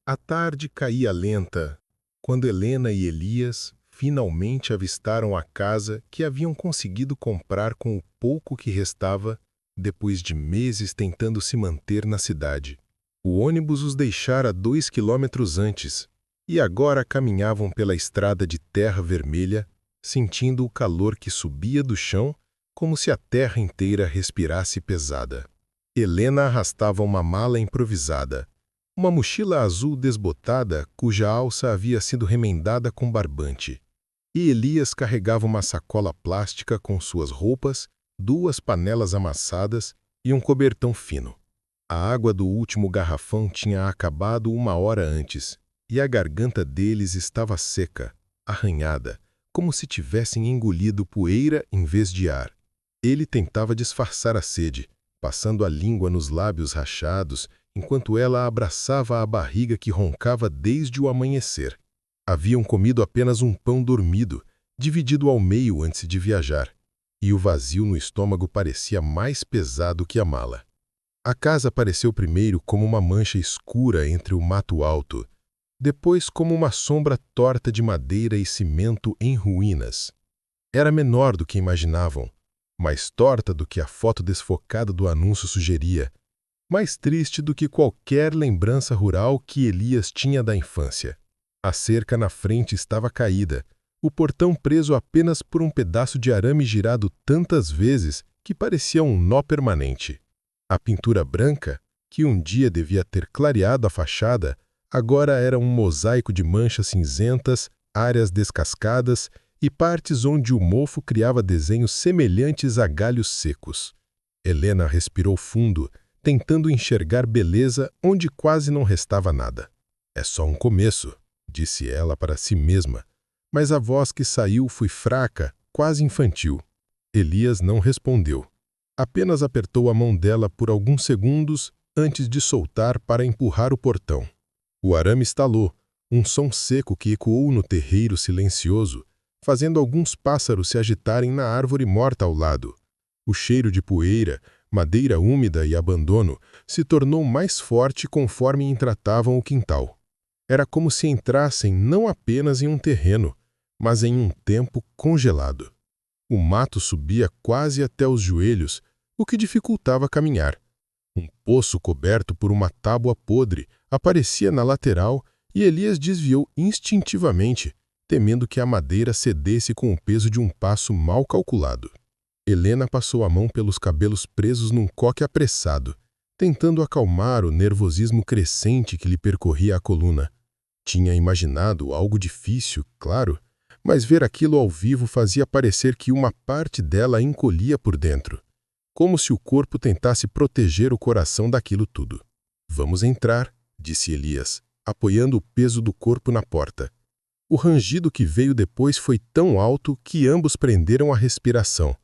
A tarde caía lenta, quando Helena e Elias finalmente avistaram a casa que haviam conseguido comprar com o pouco que restava depois de meses tentando se manter na cidade. O ônibus os deixara 2 quilômetros antes, e agora caminhavam pela estrada de terra vermelha, sentindo o calor que subia do chão, como se a terra inteira respirasse pesada. Helena arrastava uma mala improvisada, uma mochila azul desbotada cuja alça havia sido remendada com barbante. E Elias carregava uma sacola plástica com suas roupas, 2 panelas amassadas e um cobertão fino. A água do último garrafão tinha acabado 1 hora antes, e a garganta deles estava seca, arranhada, como se tivessem engolido poeira em vez de ar. Ele tentava disfarçar a sede, passando a língua nos lábios rachados, enquanto ela abraçava a barriga que roncava desde o amanhecer. Haviam comido apenas um pão dormido, dividido ao meio antes de viajar, e o vazio no estômago parecia mais pesado que a mala. A casa apareceu primeiro como uma mancha escura entre o mato alto, depois como uma sombra torta de madeira e cimento em ruínas. Era menor do que imaginavam, mais torta do que a foto desfocada do anúncio sugeria, mais triste do que qualquer lembrança rural que Elias tinha da infância. A cerca na frente estava caída, o portão preso apenas por um pedaço de arame girado tantas vezes que parecia um nó permanente. A pintura branca, que um dia devia ter clareado a fachada, agora era um mosaico de manchas cinzentas, áreas descascadas e partes onde o mofo criava desenhos semelhantes a galhos secos. Helena respirou fundo, tentando enxergar beleza onde quase não restava nada. É só um começo, disse ela para si mesma, mas a voz que saiu foi fraca, quase infantil. Elias não respondeu. Apenas apertou a mão dela por alguns segundos antes de soltar para empurrar o portão. O arame estalou, um som seco que ecoou no terreiro silencioso, fazendo alguns pássaros se agitarem na árvore morta ao lado. O cheiro de poeira, madeira úmida e abandono se tornou mais forte conforme entratavam o quintal. Era como se entrassem não apenas em um terreno, mas em um tempo congelado. O mato subia quase até os joelhos, o que dificultava caminhar. Um poço coberto por uma tábua podre aparecia na lateral e Elias desviou instintivamente, temendo que a madeira cedesse com o peso de um passo mal calculado. Helena passou a mão pelos cabelos presos num coque apressado, tentando acalmar o nervosismo crescente que lhe percorria a coluna. Tinha imaginado algo difícil, claro, mas ver aquilo ao vivo fazia parecer que uma parte dela encolhia por dentro, como se o corpo tentasse proteger o coração daquilo tudo. Vamos entrar, disse Elias, apoiando o peso do corpo na porta. O rangido que veio depois foi tão alto que ambos prenderam a respiração.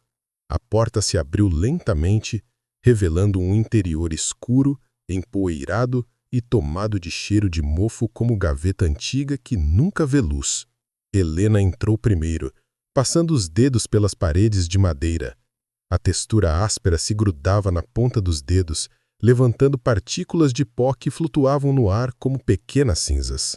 A porta se abriu lentamente, revelando um interior escuro, empoeirado e tomado de cheiro de mofo como gaveta antiga que nunca vê luz. Helena entrou primeiro, passando os dedos pelas paredes de madeira. A textura áspera se grudava na ponta dos dedos, levantando partículas de pó que flutuavam no ar como pequenas cinzas.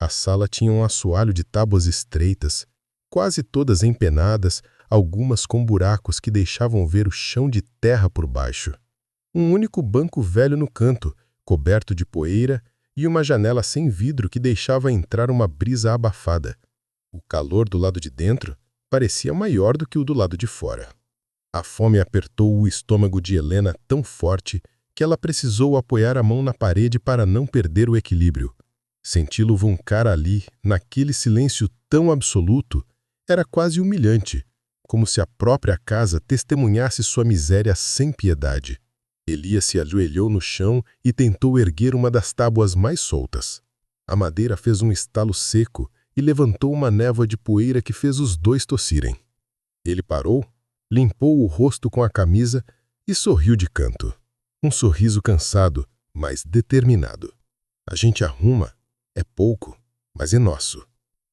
A sala tinha um assoalho de tábuas estreitas, quase todas empenadas, algumas com buracos que deixavam ver o chão de terra por baixo. Um único banco velho no canto, coberto de poeira, e uma janela sem vidro que deixava entrar uma brisa abafada. O calor do lado de dentro parecia maior do que o do lado de fora. A fome apertou o estômago de Helena tão forte que ela precisou apoiar a mão na parede para não perder o equilíbrio. Senti-lo vulcar ali, naquele silêncio tão absoluto, era quase humilhante, como se a própria casa testemunhasse sua miséria sem piedade. Elias se ajoelhou no chão e tentou erguer uma das tábuas mais soltas. A madeira fez um estalo seco e levantou uma névoa de poeira que fez os dois tossirem. Ele parou, limpou o rosto com a camisa e sorriu de canto. Um sorriso cansado, mas determinado. A gente arruma, é pouco, mas é nosso.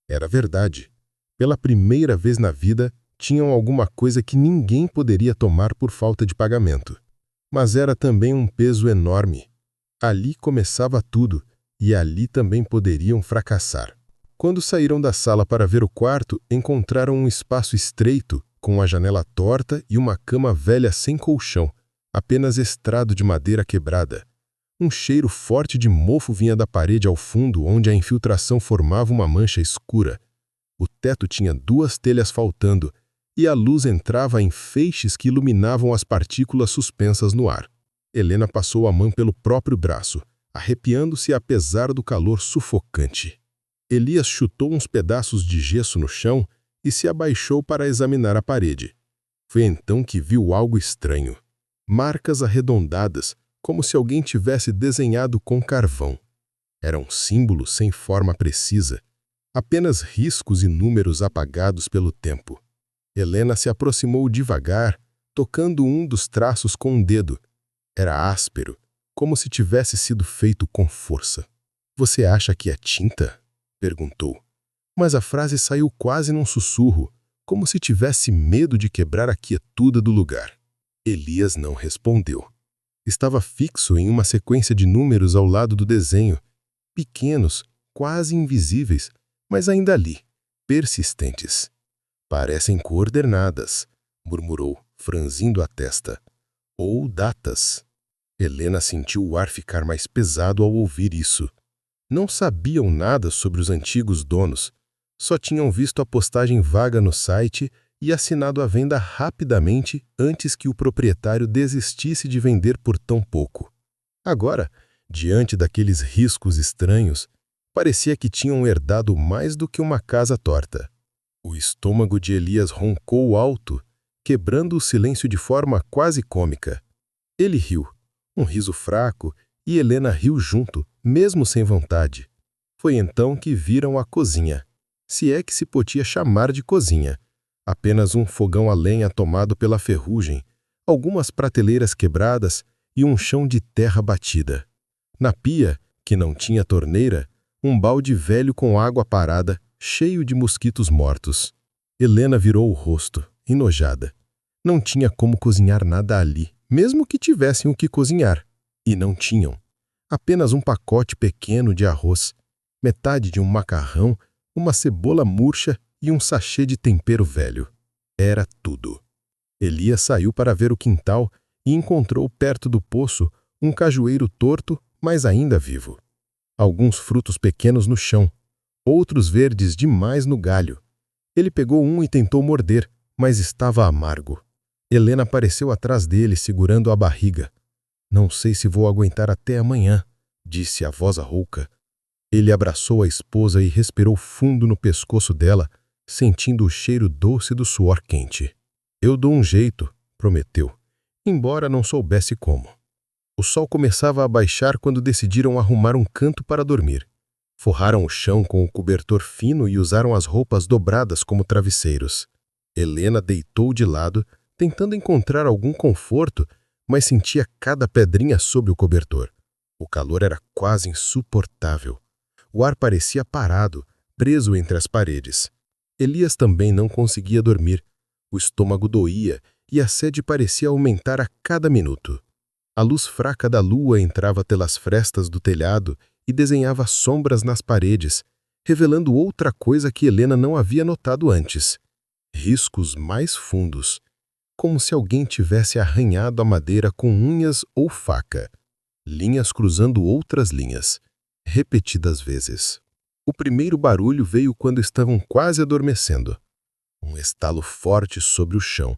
Era verdade. Pela primeira vez na vida, tinham alguma coisa que ninguém poderia tomar por falta de pagamento. Mas era também um peso enorme. Ali começava tudo, e ali também poderiam fracassar. Quando saíram da sala para ver o quarto, encontraram um espaço estreito, com a janela torta e uma cama velha sem colchão, apenas estrado de madeira quebrada. Um cheiro forte de mofo vinha da parede ao fundo, onde a infiltração formava uma mancha escura. O teto tinha 2 telhas faltando, e a luz entrava em feixes que iluminavam as partículas suspensas no ar. Helena passou a mão pelo próprio braço, arrepiando-se apesar do calor sufocante. Elias chutou uns pedaços de gesso no chão e se abaixou para examinar a parede. Foi então que viu algo estranho. Marcas arredondadas, como se alguém tivesse desenhado com carvão. Eram símbolos sem forma precisa, apenas riscos e números apagados pelo tempo. Helena se aproximou devagar, tocando um dos traços com um dedo. Era áspero, como se tivesse sido feito com força. "Você acha que é tinta?" perguntou. Mas a frase saiu quase num sussurro, como se tivesse medo de quebrar a quietude do lugar. Elias não respondeu. Estava fixo em uma sequência de números ao lado do desenho, pequenos, quase invisíveis, mas ainda ali, persistentes. "Parecem coordenadas", murmurou, franzindo a testa. "Ou datas." Helena sentiu o ar ficar mais pesado ao ouvir isso. Não sabiam nada sobre os antigos donos, só tinham visto a postagem vaga no site e assinado a venda rapidamente antes que o proprietário desistisse de vender por tão pouco. Agora, diante daqueles riscos estranhos, parecia que tinham herdado mais do que uma casa torta. O estômago de Elias roncou alto, quebrando o silêncio de forma quase cômica. Ele riu, um riso fraco, e Helena riu junto, mesmo sem vontade. Foi então que viram a cozinha, se é que se podia chamar de cozinha. Apenas um fogão a lenha tomado pela ferrugem, algumas prateleiras quebradas e um chão de terra batida. Na pia, que não tinha torneira, um balde velho com água parada, cheio de mosquitos mortos. Helena virou o rosto, enojada. Não tinha como cozinhar nada ali, mesmo que tivessem o que cozinhar. E não tinham. Apenas um pacote pequeno de arroz, metade de um macarrão, uma cebola murcha e um sachê de tempero velho. Era tudo. Elias saiu para ver o quintal e encontrou perto do poço um cajueiro torto, mas ainda vivo. Alguns frutos pequenos no chão, outros verdes demais no galho. Ele pegou um e tentou morder, mas estava amargo. Helena apareceu atrás dele, segurando a barriga. "Não sei se vou aguentar até amanhã", disse a voz rouca. Ele abraçou a esposa e respirou fundo no pescoço dela, sentindo o cheiro doce do suor quente. "Eu dou um jeito", prometeu, embora não soubesse como. O sol começava a baixar quando decidiram arrumar um canto para dormir. Forraram o chão com o cobertor fino e usaram as roupas dobradas como travesseiros. Helena deitou de lado, tentando encontrar algum conforto, mas sentia cada pedrinha sob o cobertor. O calor era quase insuportável. O ar parecia parado, preso entre as paredes. Elias também não conseguia dormir. O estômago doía e a sede parecia aumentar a cada minuto. A luz fraca da lua entrava pelas frestas do telhado e desenhava sombras nas paredes, revelando outra coisa que Helena não havia notado antes. Riscos mais fundos, como se alguém tivesse arranhado a madeira com unhas ou faca. Linhas cruzando outras linhas, repetidas vezes. O primeiro barulho veio quando estavam quase adormecendo. Um estalo forte sobre o chão.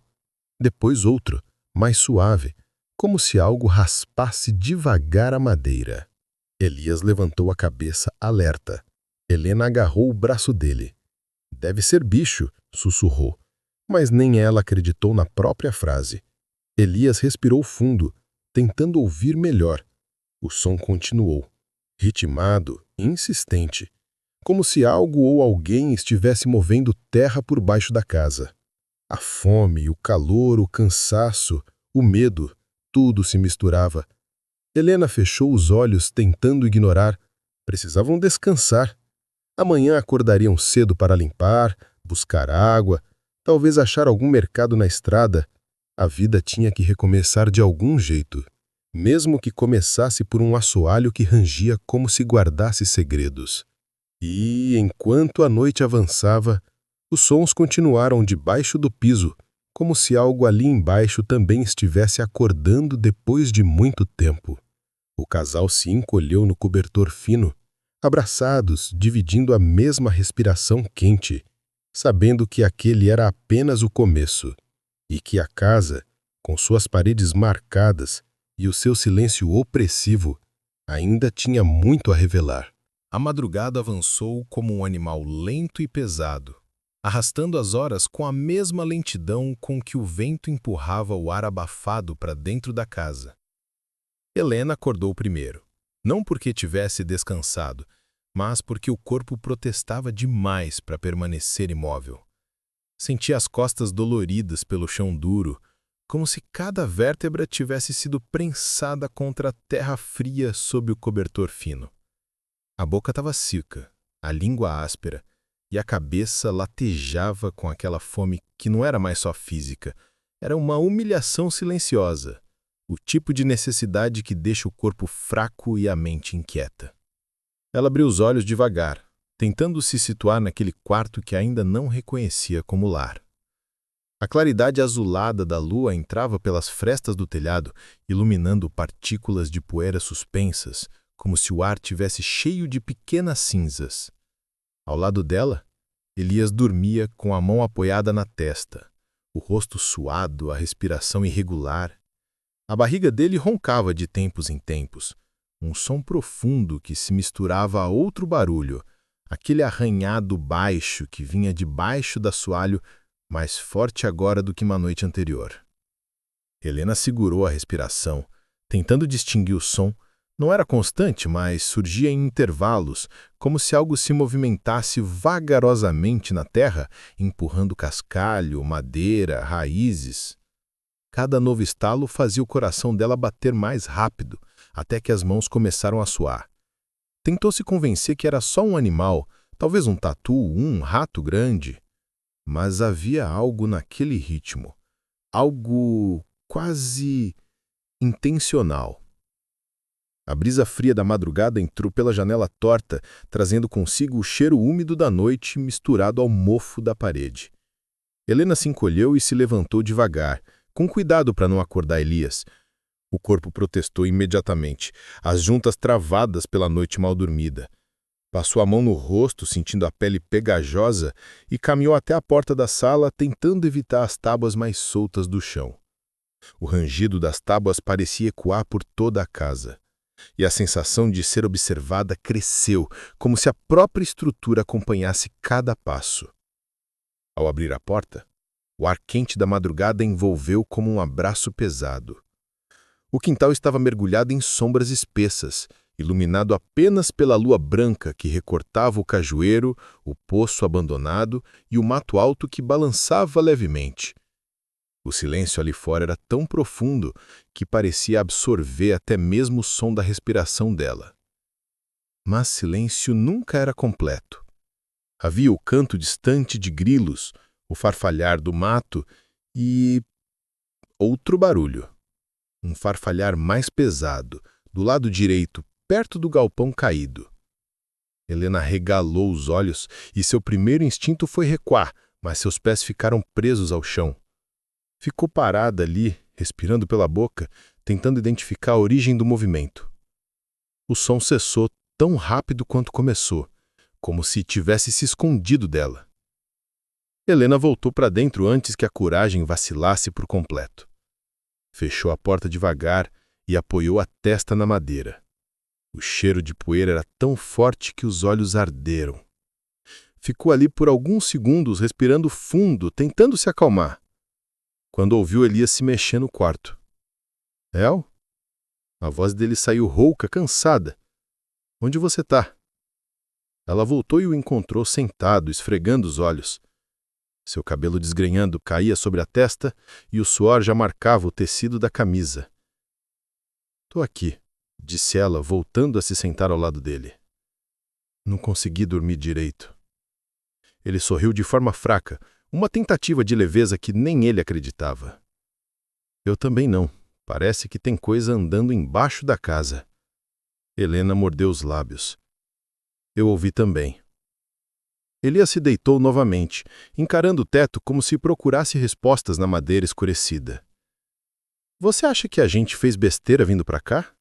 Depois outro, mais suave, como se algo raspasse devagar a madeira. Elias levantou a cabeça, alerta. Helena agarrou o braço dele. "Deve ser bicho", sussurrou. Mas nem ela acreditou na própria frase. Elias respirou fundo, tentando ouvir melhor. O som continuou, ritmado, insistente, como se algo ou alguém estivesse movendo terra por baixo da casa. A fome, o calor, o cansaço, o medo, tudo se misturava. Helena fechou os olhos, tentando ignorar. Precisavam descansar. Amanhã acordariam cedo para limpar, buscar água, talvez achar algum mercado na estrada. A vida tinha que recomeçar de algum jeito. mesmo que começasse por um assoalho que rangia como se guardasse segredos. E, enquanto a noite avançava, os sons continuaram debaixo do piso, como se algo ali embaixo também estivesse acordando depois de muito tempo. O casal se encolheu no cobertor fino, abraçados, dividindo a mesma respiração quente, sabendo que aquele era apenas o começo, e que a casa, com suas paredes marcadas e o seu silêncio opressivo, ainda tinha muito a revelar. A madrugada avançou como um animal lento e pesado, arrastando as horas com a mesma lentidão com que o vento empurrava o ar abafado para dentro da casa. Helena acordou primeiro, não porque tivesse descansado, mas porque o corpo protestava demais para permanecer imóvel. Sentia as costas doloridas pelo chão duro, como se cada vértebra tivesse sido prensada contra a terra fria sob o cobertor fino. A boca estava seca, a língua áspera, e a cabeça latejava com aquela fome que não era mais só física, era uma humilhação silenciosa, o tipo de necessidade que deixa o corpo fraco e a mente inquieta. Ela abriu os olhos devagar, tentando se situar naquele quarto que ainda não reconhecia como lar. A claridade azulada da lua entrava pelas frestas do telhado, iluminando partículas de poeira suspensas, como se o ar tivesse cheio de pequenas cinzas. Ao lado dela, Elias dormia com a mão apoiada na testa, o rosto suado, a respiração irregular. A barriga dele roncava de tempos em tempos, um som profundo que se misturava a outro barulho, aquele arranhado baixo que vinha debaixo do assoalho, mais forte agora do que uma noite anterior. Helena segurou a respiração, tentando distinguir o som. Não era constante, mas surgia em intervalos, como se algo se movimentasse vagarosamente na terra, empurrando cascalho, madeira, raízes. Cada novo estalo fazia o coração dela bater mais rápido, até que as mãos começaram a suar. Tentou se convencer que era só um animal, talvez um tatu, um rato grande. Mas havia algo naquele ritmo, algo quase intencional. A brisa fria da madrugada entrou pela janela torta, trazendo consigo o cheiro úmido da noite misturado ao mofo da parede. Helena se encolheu e se levantou devagar, com cuidado para não acordar Elias. O corpo protestou imediatamente, as juntas travadas pela noite mal dormida. Passou a mão no rosto, sentindo a pele pegajosa, e caminhou até a porta da sala, tentando evitar as tábuas mais soltas do chão. O rangido das tábuas parecia ecoar por toda a casa, e a sensação de ser observada cresceu, como se a própria estrutura acompanhasse cada passo. Ao abrir a porta, o ar quente da madrugada envolveu como um abraço pesado. O quintal estava mergulhado em sombras espessas, iluminado apenas pela lua branca que recortava o cajueiro, o poço abandonado e o mato alto que balançava levemente. O silêncio ali fora era tão profundo que parecia absorver até mesmo o som da respiração dela. Mas silêncio nunca era completo. Havia o canto distante de grilos, o farfalhar do mato e outro barulho. Um farfalhar mais pesado, do lado direito, perto do galpão caído. Helena regalou os olhos e seu primeiro instinto foi recuar, mas seus pés ficaram presos ao chão. Ficou parada ali, respirando pela boca, tentando identificar a origem do movimento. O som cessou tão rápido quanto começou, como se tivesse se escondido dela. Helena voltou para dentro antes que a coragem vacilasse por completo. Fechou a porta devagar e apoiou a testa na madeira. O cheiro de poeira era tão forte que os olhos arderam. Ficou ali por alguns segundos respirando fundo, tentando se acalmar, quando ouviu Elias se mexer no quarto. El? A voz dele saiu rouca, cansada. Onde você tá? Ela voltou e o encontrou sentado, esfregando os olhos. Seu cabelo desgrenhando caía sobre a testa e o suor já marcava o tecido da camisa. Tô aqui, disse ela, voltando a se sentar ao lado dele. Não consegui dormir direito. Ele sorriu de forma fraca, uma tentativa de leveza que nem ele acreditava. Eu também não, Parece que tem coisa andando embaixo da casa. Helena mordeu os lábios. Eu ouvi também. Elias se deitou novamente, encarando o teto como se procurasse respostas na madeira escurecida. Você acha que a gente fez besteira vindo para cá?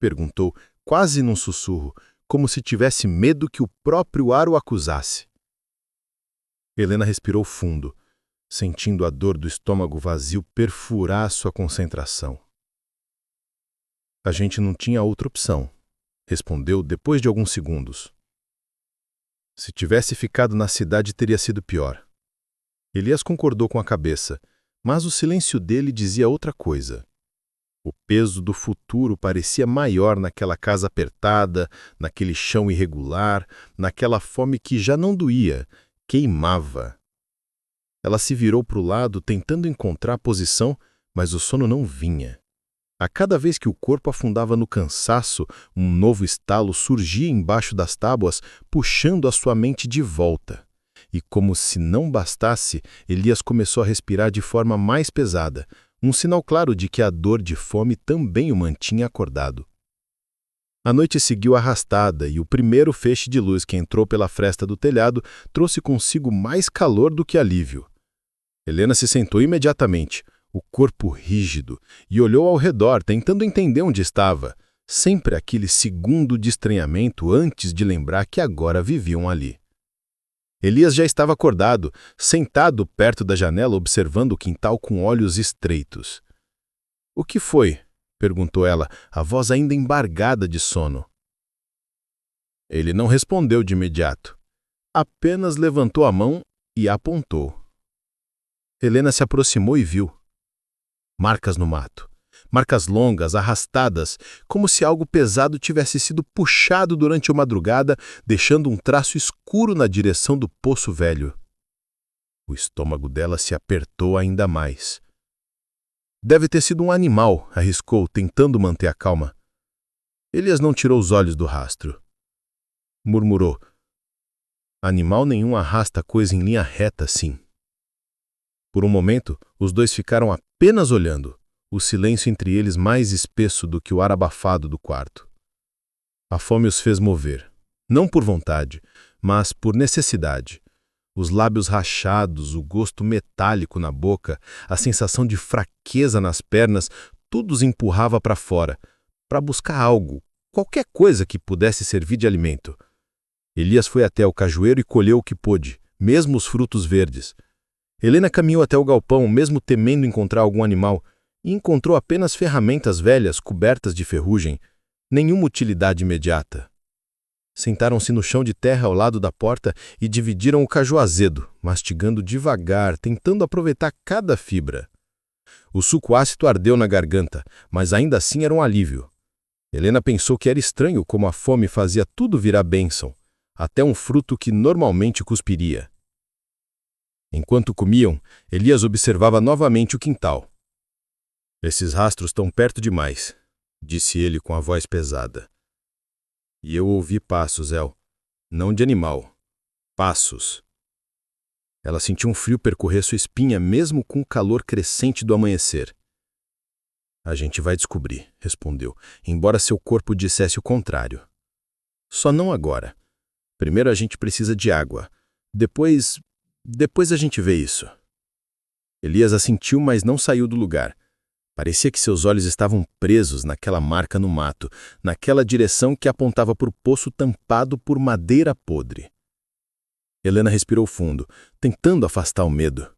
Perguntou, quase num sussurro, como se tivesse medo que o próprio ar o acusasse. Helena respirou fundo, sentindo a dor do estômago vazio perfurar sua concentração. A gente não tinha outra opção, respondeu depois de alguns segundos. Se tivesse ficado na cidade, teria sido pior. Elias concordou com a cabeça, mas o silêncio dele dizia outra coisa. O peso do futuro parecia maior naquela casa apertada, naquele chão irregular, naquela fome que já não doía, queimava. Ela se virou para o lado, tentando encontrar posição, mas o sono não vinha. A cada vez que o corpo afundava no cansaço, um novo estalo surgia embaixo das tábuas, puxando a sua mente de volta. E como se não bastasse, Elias começou a respirar de forma mais pesada, um sinal claro de que a dor de fome também o mantinha acordado. A noite seguiu arrastada e o primeiro feixe de luz que entrou pela fresta do telhado trouxe consigo mais calor do que alívio. Helena se sentou imediatamente, o corpo rígido, e olhou ao redor, tentando entender onde estava, sempre aquele segundo de estranhamento antes de lembrar que agora viviam ali. Elias já estava acordado, sentado perto da janela observando o quintal com olhos estreitos. — O que foi? — perguntou ela, a voz ainda embargada de sono. Ele não respondeu de imediato. Apenas levantou a mão e apontou. Helena se aproximou e viu. Marcas no mato. Marcas longas, arrastadas, como se algo pesado tivesse sido puxado durante a madrugada, deixando um traço escuro na direção do poço velho. O estômago dela se apertou ainda mais. Deve ter sido um animal, arriscou, tentando manter a calma. Elias não tirou os olhos do rastro. Murmurou. Animal nenhum arrasta coisa em linha reta assim. Por um momento, os dois ficaram apenas olhando, o silêncio entre eles mais espesso do que o ar abafado do quarto. A fome os fez mover, não por vontade, mas por necessidade. Os lábios rachados, o gosto metálico na boca, a sensação de fraqueza nas pernas, tudo os empurrava para fora, para buscar algo, qualquer coisa que pudesse servir de alimento. Elias foi até o cajueiro e colheu o que pôde, mesmo os frutos verdes. Helena caminhou até o galpão, mesmo temendo encontrar algum animal, e encontrou apenas ferramentas velhas cobertas de ferrugem, nenhuma utilidade imediata. Sentaram-se no chão de terra ao lado da porta e dividiram o caju azedo, mastigando devagar, tentando aproveitar cada fibra. O suco ácido ardeu na garganta, mas ainda assim era um alívio. Helena pensou que era estranho como a fome fazia tudo virar bênção, até um fruto que normalmente cuspiria. Enquanto comiam, Elias observava novamente o quintal. — Esses rastros estão perto demais, disse ele com a voz pesada. E eu ouvi passos, El. Não de animal. Passos. Ela sentiu um frio percorrer sua espinha, mesmo com o calor crescente do amanhecer. A gente vai descobrir, respondeu, embora seu corpo dissesse o contrário. Só não agora. Primeiro a gente precisa de água. Depois a gente vê isso. Elias assentiu, mas não saiu do lugar. Parecia que seus olhos estavam presos naquela marca no mato, naquela direção que apontava para o poço tampado por madeira podre. Helena respirou fundo, tentando afastar o medo.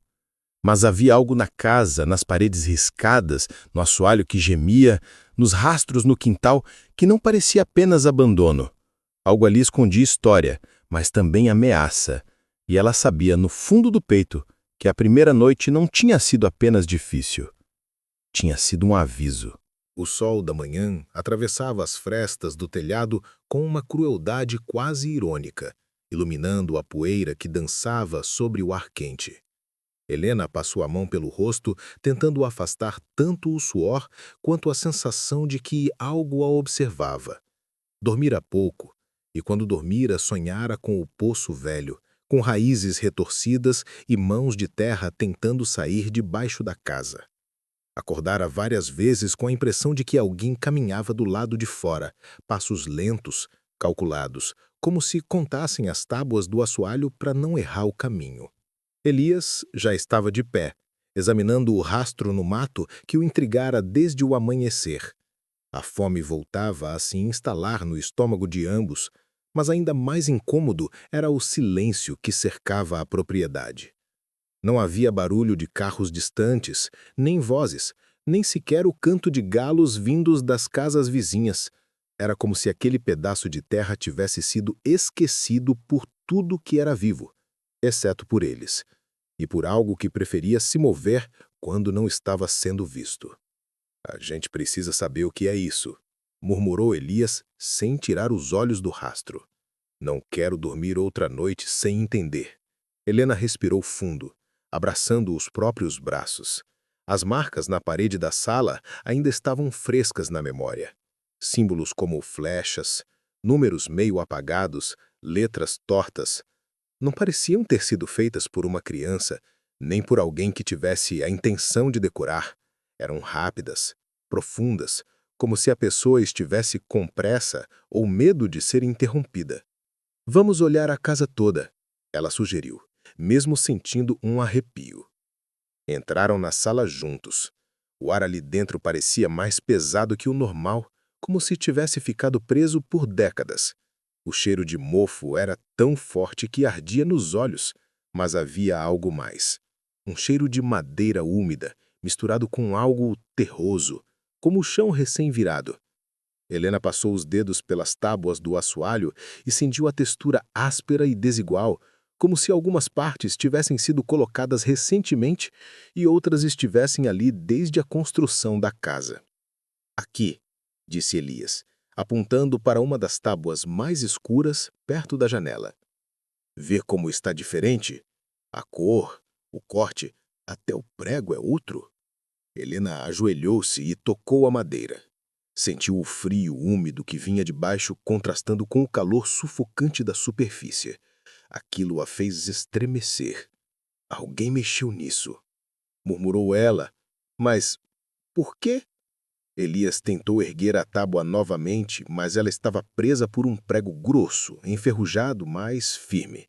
Mas havia algo na casa, nas paredes riscadas, no assoalho que gemia, nos rastros no quintal, que não parecia apenas abandono. Algo ali escondia história, mas também ameaça. E ela sabia, no fundo do peito, que a primeira noite não tinha sido apenas difícil. Tinha sido um aviso. O sol da manhã atravessava as frestas do telhado com uma crueldade quase irônica, iluminando a poeira que dançava sobre o ar quente. Helena passou a mão pelo rosto, tentando afastar tanto o suor quanto a sensação de que algo a observava. Dormira pouco, e quando dormira sonhara com o poço velho, com raízes retorcidas e mãos de terra tentando sair debaixo da casa. Acordara várias vezes com a impressão de que alguém caminhava do lado de fora, passos lentos, calculados, como se contassem as tábuas do assoalho para não errar o caminho. Elias já estava de pé, examinando o rastro no mato que o intrigara desde o amanhecer. A fome voltava a se instalar no estômago de ambos, mas ainda mais incômodo era o silêncio que cercava a propriedade. Não havia barulho de carros distantes, nem vozes, nem sequer o canto de galos vindos das casas vizinhas. Era como se aquele pedaço de terra tivesse sido esquecido por tudo que era vivo, exceto por eles, e por algo que preferia se mover quando não estava sendo visto. A gente precisa saber o que é isso, murmurou Elias sem tirar os olhos do rastro. Não quero dormir outra noite sem entender. Helena respirou fundo, abraçando os próprios braços. As marcas na parede da sala ainda estavam frescas na memória. Símbolos como flechas, números meio apagados, letras tortas, não pareciam ter sido feitas por uma criança, nem por alguém que tivesse a intenção de decorar. Eram rápidas, profundas, como se a pessoa estivesse com pressa ou medo de ser interrompida. Vamos olhar a casa toda, ela sugeriu, mesmo sentindo um arrepio. Entraram na sala juntos. O ar ali dentro parecia mais pesado que o normal, como se tivesse ficado preso por décadas. O cheiro de mofo era tão forte que ardia nos olhos, mas havia algo mais. Um cheiro de madeira úmida, misturado com algo terroso, como o chão recém-virado. Helena passou os dedos pelas tábuas do assoalho e sentiu a textura áspera e desigual, como se algumas partes tivessem sido colocadas recentemente e outras estivessem ali desde a construção da casa. Aqui, disse Elias, apontando para uma das tábuas mais escuras perto da janela. Vê como está diferente? A cor, o corte, até o prego é outro. Helena ajoelhou-se e tocou a madeira. Sentiu o frio úmido que vinha de baixo contrastando com o calor sufocante da superfície. Aquilo a fez estremecer. Alguém mexeu nisso, murmurou ela. Mas por quê? Elias tentou erguer a tábua novamente, mas ela estava presa por um prego grosso, enferrujado, mas firme.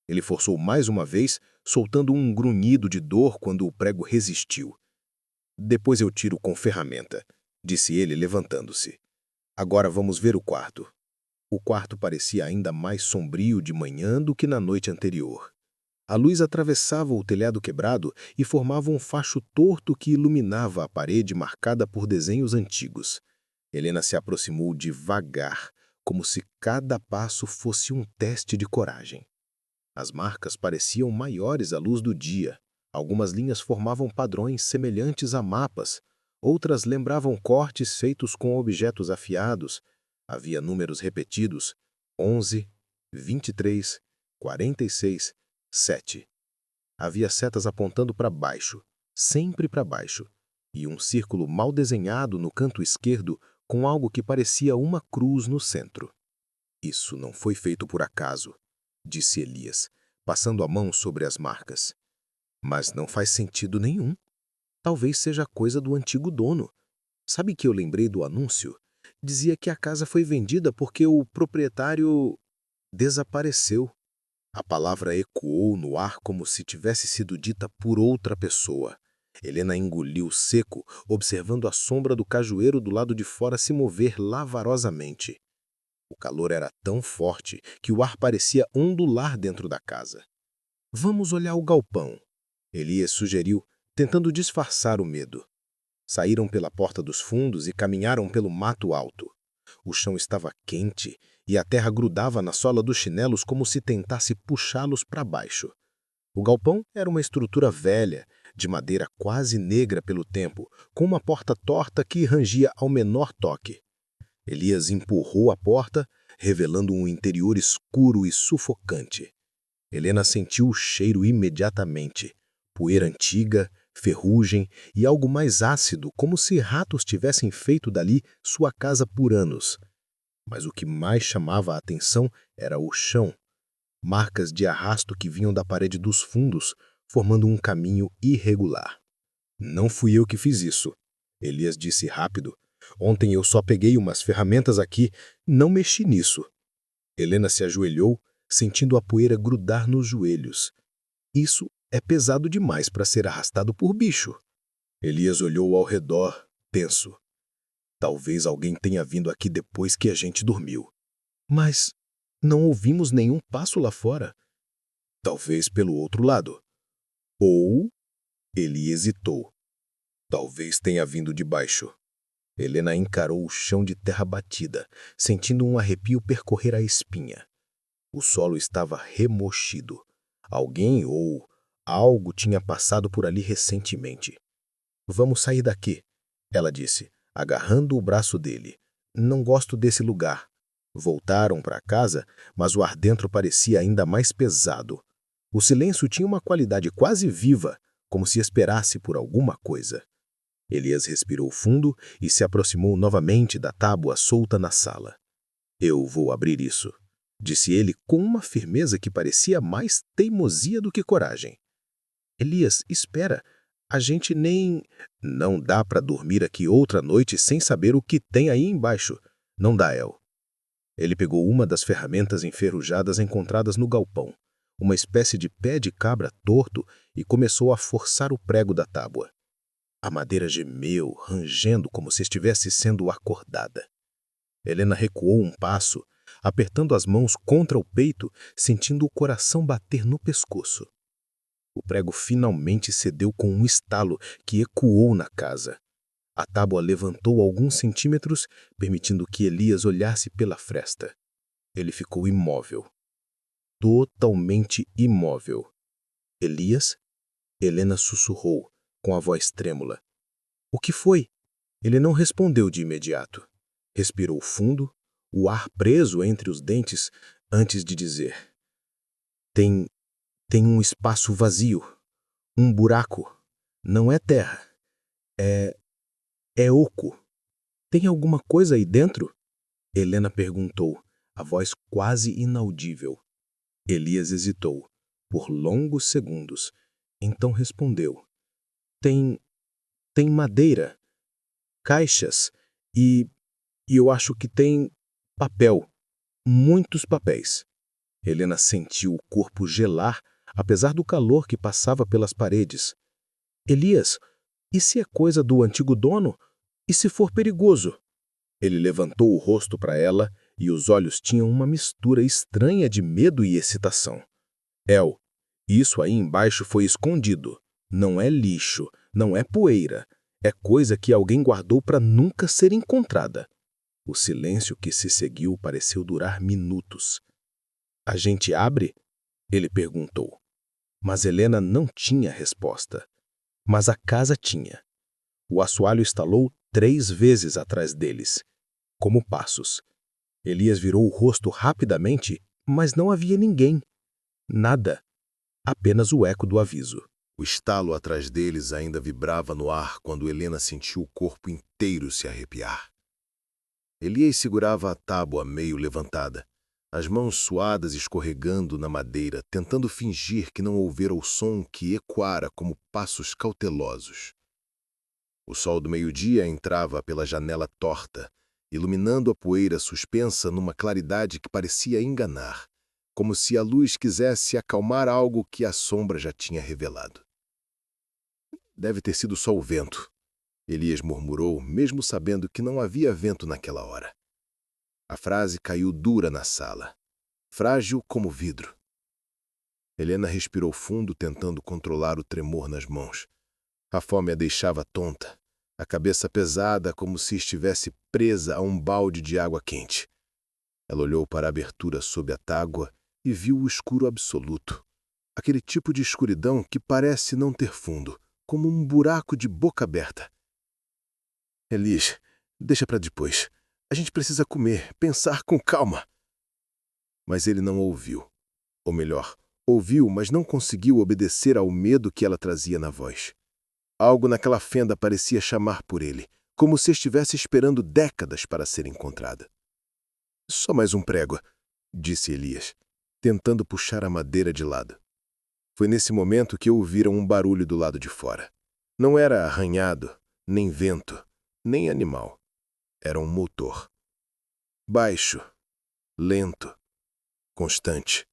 Ele forçou mais uma vez, soltando um grunhido de dor quando o prego resistiu. Depois eu tiro com ferramenta, disse ele, levantando-se. Agora vamos ver o quarto. O quarto parecia ainda mais sombrio de manhã do que na noite anterior. A luz atravessava o telhado quebrado e formava um facho torto que iluminava a parede marcada por desenhos antigos. Helena se aproximou devagar, como se cada passo fosse um teste de coragem. As marcas pareciam maiores à luz do dia. Algumas linhas formavam padrões semelhantes a mapas, outras lembravam cortes feitos com objetos afiados. Havia números repetidos: 11, 23, 46, 7. Havia setas apontando para baixo, sempre para baixo, e um círculo mal desenhado no canto esquerdo com algo que parecia uma cruz no centro. Isso não foi feito por acaso, disse Elias, passando a mão sobre as marcas. Mas não faz sentido nenhum. Talvez seja coisa do antigo dono. Sabe que eu lembrei do anúncio? Dizia que a casa foi vendida porque o proprietário desapareceu. A palavra ecoou no ar como se tivesse sido dita por outra pessoa. Helena engoliu seco, observando a sombra do cajueiro do lado de fora se mover lavarosamente. O calor era tão forte que o ar parecia ondular dentro da casa. Vamos olhar o galpão, Elias sugeriu, tentando disfarçar o medo. Saíram pela porta dos fundos e caminharam pelo mato alto. O chão estava quente e a terra grudava na sola dos chinelos como se tentasse puxá-los para baixo. O galpão era uma estrutura velha, de madeira quase negra pelo tempo, com uma porta torta que rangia ao menor toque. Elias empurrou a porta, revelando um interior escuro e sufocante. Helena sentiu o cheiro imediatamente. Poeira antiga, ferrugem e algo mais ácido, como se ratos tivessem feito dali sua casa por anos. Mas o que mais chamava a atenção era o chão. Marcas de arrasto que vinham da parede dos fundos, formando um caminho irregular. Não fui eu que fiz isso, Elias disse rápido. Ontem eu só peguei umas ferramentas aqui, não mexi nisso. Helena se ajoelhou, sentindo a poeira grudar nos joelhos. Isso é pesado demais para ser arrastado por bicho. Elias olhou ao redor, tenso. Talvez alguém tenha vindo aqui depois que a gente dormiu. Mas não ouvimos nenhum passo lá fora. Talvez pelo outro lado. Ou... Ele hesitou. Talvez tenha vindo de baixo. Helena encarou o chão de terra batida, sentindo um arrepio percorrer a espinha. O solo estava remochido. Alguém ou algo tinha passado por ali recentemente. Vamos sair daqui, ela disse, agarrando o braço dele. Não gosto desse lugar. Voltaram para casa, mas o ar dentro parecia ainda mais pesado. O silêncio tinha uma qualidade quase viva, como se esperasse por alguma coisa. Elias respirou fundo e se aproximou novamente da tábua solta na sala. Eu vou abrir isso, disse ele com uma firmeza que parecia mais teimosia do que coragem. Elias, espera, a gente nem... Não dá para dormir aqui outra noite sem saber o que tem aí embaixo. Não dá, El. Ele pegou uma das ferramentas enferrujadas encontradas no galpão, uma espécie de pé de cabra torto, e começou a forçar o prego da tábua. A madeira gemeu, rangendo como se estivesse sendo acordada. Helena recuou um passo, apertando as mãos contra o peito, sentindo o coração bater no pescoço. O prego finalmente cedeu com um estalo que ecoou na casa. A tábua levantou alguns centímetros, permitindo que Elias olhasse pela fresta. Ele ficou imóvel. Totalmente imóvel. Elias? Helena sussurrou, com a voz trêmula. O que foi? Ele não respondeu de imediato. Respirou fundo, o ar preso entre os dentes, antes de dizer. Tem um espaço vazio, um buraco. Não é terra. É oco. Tem alguma coisa aí dentro? Helena perguntou, a voz quase inaudível. Elias hesitou, por longos segundos. Então respondeu. Tem madeira, caixas e eu acho que tem papel, muitos papéis. Helena sentiu o corpo gelar, apesar do calor que passava pelas paredes. Elias, e se é coisa do antigo dono? E se for perigoso? Ele levantou o rosto para ela e os olhos tinham uma mistura estranha de medo e excitação. El, isso aí embaixo foi escondido. Não é lixo, não é poeira. É coisa que alguém guardou para nunca ser encontrada. O silêncio que se seguiu pareceu durar minutos. A gente abre? Ele perguntou. Mas Helena não tinha resposta. Mas a casa tinha. O assoalho estalou 3 vezes atrás deles, como passos. Elias virou o rosto rapidamente, mas não havia ninguém. Nada. Apenas o eco do aviso. O estalo atrás deles ainda vibrava no ar quando Helena sentiu o corpo inteiro se arrepiar. Elias segurava a tábua meio levantada, as mãos suadas escorregando na madeira, tentando fingir que não ouvira o som que ecoara como passos cautelosos. O sol do meio-dia entrava pela janela torta, iluminando a poeira suspensa numa claridade que parecia enganar, como se a luz quisesse acalmar algo que a sombra já tinha revelado. Deve ter sido só o vento, Elias murmurou, mesmo sabendo que não havia vento naquela hora. A frase caiu dura na sala, frágil como vidro. Helena respirou fundo, tentando controlar o tremor nas mãos. A fome a deixava tonta, a cabeça pesada como se estivesse presa a um balde de água quente. Ela olhou para a abertura sob a tábua e viu o escuro absoluto. Aquele tipo de escuridão que parece não ter fundo, como um buraco de boca aberta. Elias, deixa para depois. A gente precisa comer, pensar com calma. Mas ele não ouviu. Ou melhor, ouviu, mas não conseguiu obedecer ao medo que ela trazia na voz. Algo naquela fenda parecia chamar por ele, como se estivesse esperando décadas para ser encontrada. Só mais um prego, disse Elias, tentando puxar a madeira de lado. Foi nesse momento que ouviram um barulho do lado de fora. Não era arranhado, nem vento, nem animal. Era um motor. Baixo, lento, constante.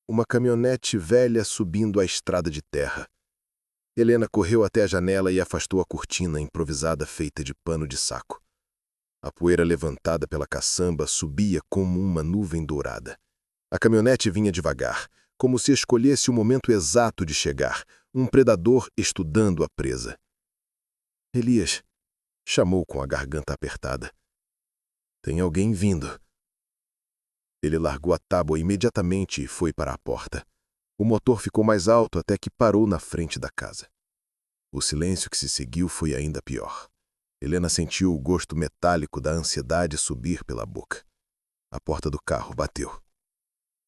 Uma caminhonete velha subindo a estrada de terra. Helena correu até a janela e afastou a cortina improvisada feita de pano de saco. A poeira levantada pela caçamba subia como uma nuvem dourada. A caminhonete vinha devagar, como se escolhesse o momento exato de chegar, um predador estudando a presa. Elias chamou com a garganta apertada. Tem alguém vindo. Ele largou a tábua imediatamente e foi para a porta. O motor ficou mais alto até que parou na frente da casa. O silêncio que se seguiu foi ainda pior. Helena sentiu o gosto metálico da ansiedade subir pela boca. A porta do carro bateu.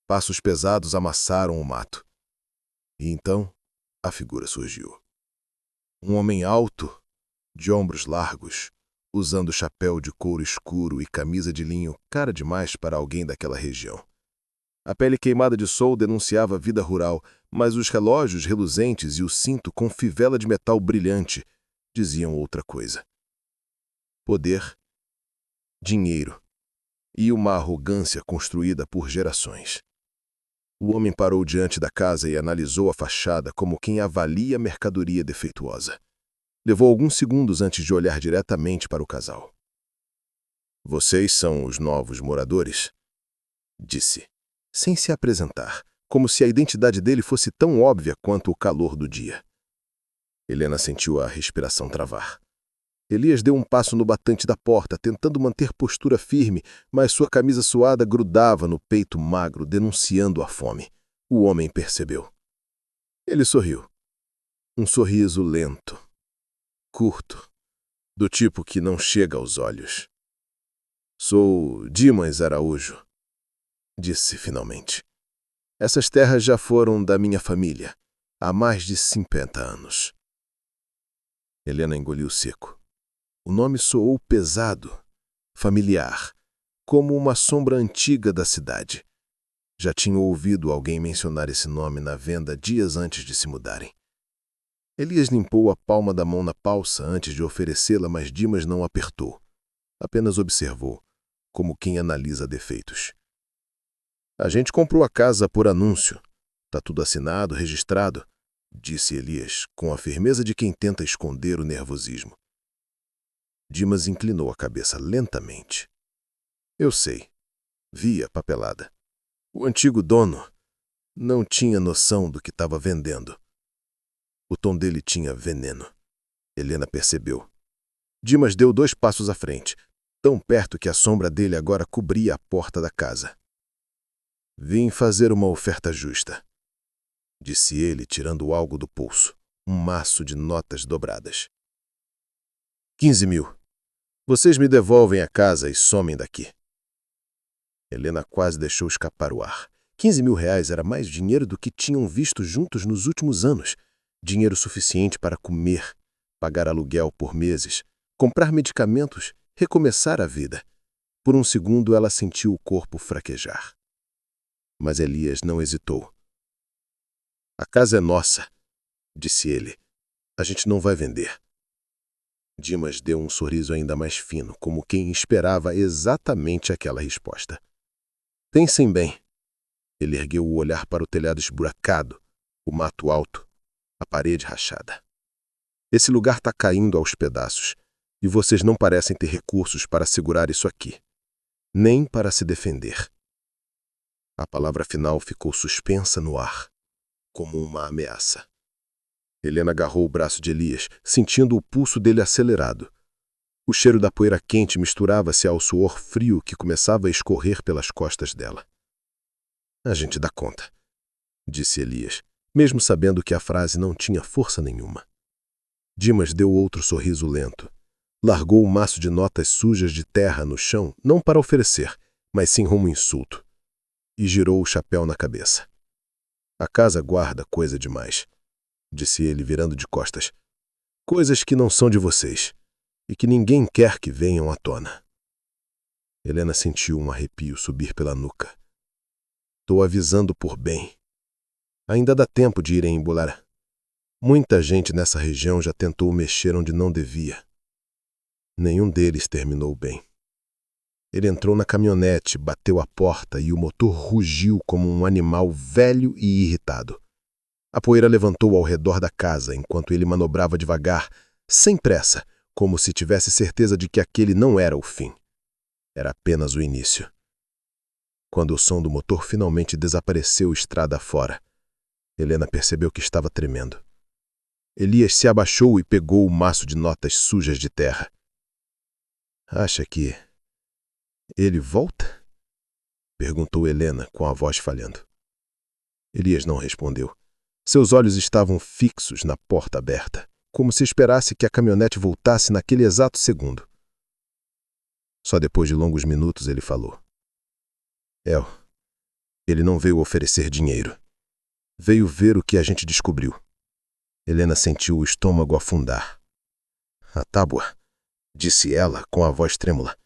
Passos pesados amassaram o mato. E então, a figura surgiu. Um homem alto, de ombros largos, usando chapéu de couro escuro e camisa de linho cara demais para alguém daquela região. A pele queimada de sol denunciava a vida rural, mas os relógios reluzentes e o cinto com fivela de metal brilhante diziam outra coisa. Poder, dinheiro e uma arrogância construída por gerações. O homem parou diante da casa e analisou a fachada como quem avalia mercadoria defeituosa. Levou alguns segundos antes de olhar diretamente para o casal. Vocês são os novos moradores? Disse, sem se apresentar, como se a identidade dele fosse tão óbvia quanto o calor do dia. Helena sentiu a respiração travar. Elias deu um passo no batente da porta, tentando manter postura firme, mas sua camisa suada grudava no peito magro, denunciando a fome. O homem percebeu. Ele sorriu. Um sorriso lento, curto, do tipo que não chega aos olhos. Sou Dimas Araújo, disse finalmente. Essas terras já foram da minha família, há mais de 50 anos. Helena engoliu seco. O nome soou pesado, familiar, como uma sombra antiga da cidade. Já tinha ouvido alguém mencionar esse nome na venda dias antes de se mudarem. Elias limpou a palma da mão na palça antes de oferecê-la, mas Dimas não apertou. Apenas observou, como quem analisa defeitos. A gente comprou a casa por anúncio. Tá tudo assinado, registrado, disse Elias, com a firmeza de quem tenta esconder o nervosismo. Dimas inclinou a cabeça lentamente. Eu sei. Vi a papelada. O antigo dono não tinha noção do que estava vendendo. O tom dele tinha veneno. Helena percebeu. Dimas deu 2 passos à frente, tão perto que a sombra dele agora cobria a porta da casa. Vim fazer uma oferta justa, disse ele, tirando algo do bolso, um maço de notas dobradas. 15 mil. Vocês me devolvem a casa e somem daqui. Helena quase deixou escapar o ar. 15 mil reais era mais dinheiro do que tinham visto juntos nos últimos anos. Dinheiro suficiente para comer, pagar aluguel por meses, comprar medicamentos, recomeçar a vida. Por um segundo ela sentiu o corpo fraquejar. Mas Elias não hesitou. A casa é nossa, disse ele. A gente não vai vender. Dimas deu um sorriso ainda mais fino, como quem esperava exatamente aquela resposta. Pensem bem. Ele ergueu o olhar para o telhado esburacado, o mato alto, a parede rachada. Esse lugar está caindo aos pedaços, e vocês não parecem ter recursos para segurar isso aqui, nem para se defender. A palavra final ficou suspensa no ar, como uma ameaça. Helena agarrou o braço de Elias, sentindo o pulso dele acelerado. O cheiro da poeira quente misturava-se ao suor frio que começava a escorrer pelas costas dela. A gente dá conta, disse Elias, mesmo sabendo que a frase não tinha força nenhuma. Dimas deu outro sorriso lento. Largou o maço de notas sujas de terra no chão, não para oferecer, mas sim rumo insulto. E girou o chapéu na cabeça. A casa guarda coisa demais, disse ele virando de costas. Coisas que não são de vocês, e que ninguém quer que venham à tona. Helena sentiu um arrepio subir pela nuca. Tô avisando por bem. Ainda dá tempo de irem embora. Muita gente nessa região já tentou mexer onde não devia. Nenhum deles terminou bem. Ele entrou na caminhonete, bateu a porta e o motor rugiu como um animal velho e irritado. A poeira levantou ao redor da casa enquanto ele manobrava devagar, sem pressa, como se tivesse certeza de que aquele não era o fim. Era apenas o início. Quando o som do motor finalmente desapareceu estrada fora, Helena percebeu que estava tremendo. Elias se abaixou e pegou o maço de notas sujas de terra. Acha que ele volta? Perguntou Helena com a voz falhando. Elias não respondeu. Seus olhos estavam fixos na porta aberta, como se esperasse que a caminhonete voltasse naquele exato segundo. Só depois de longos minutos ele falou. Ele não veio oferecer dinheiro. Veio ver o que a gente descobriu. Helena sentiu o estômago afundar. A tábua, disse ela com a voz trêmula.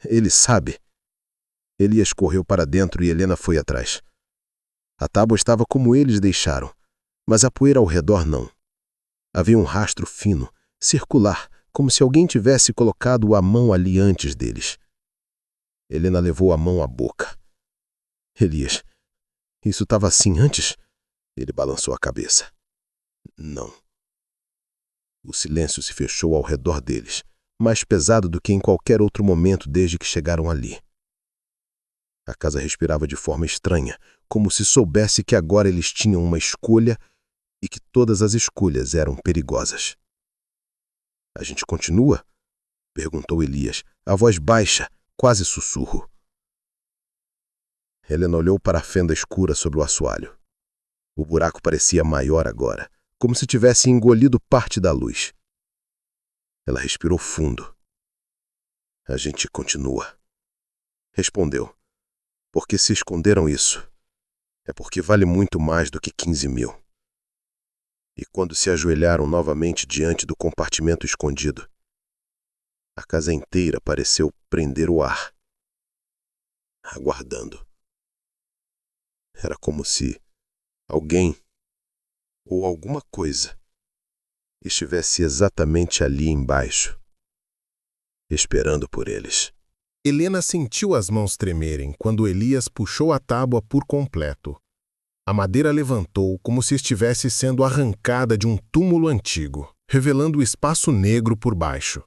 Ele sabe. Elias correu para dentro e Helena foi atrás. A tábua estava como eles deixaram, mas a poeira ao redor não. Havia um rastro fino, circular, como se alguém tivesse colocado a mão ali antes deles. Helena levou a mão à boca. Elias, isso estava assim antes? Ele balançou a cabeça. Não. O silêncio se fechou ao redor deles, mais pesado do que em qualquer outro momento desde que chegaram ali. A casa respirava de forma estranha, como se soubesse que agora eles tinham uma escolha e que todas as escolhas eram perigosas. A gente continua? Perguntou Elias, a voz baixa, quase sussurro. Helena olhou para a fenda escura sobre o assoalho. O buraco parecia maior agora, como se tivesse engolido parte da luz. Ela respirou fundo. A gente continua. Respondeu. Porque se esconderam isso, é porque vale muito mais do que 15 mil. E quando se ajoelharam novamente diante do compartimento escondido, a casa inteira pareceu prender o ar, aguardando. Era como se alguém ou alguma coisa estivesse exatamente ali embaixo, esperando por eles. Helena sentiu as mãos tremerem quando Elias puxou a tábua por completo. A madeira levantou como se estivesse sendo arrancada de um túmulo antigo, revelando o espaço negro por baixo.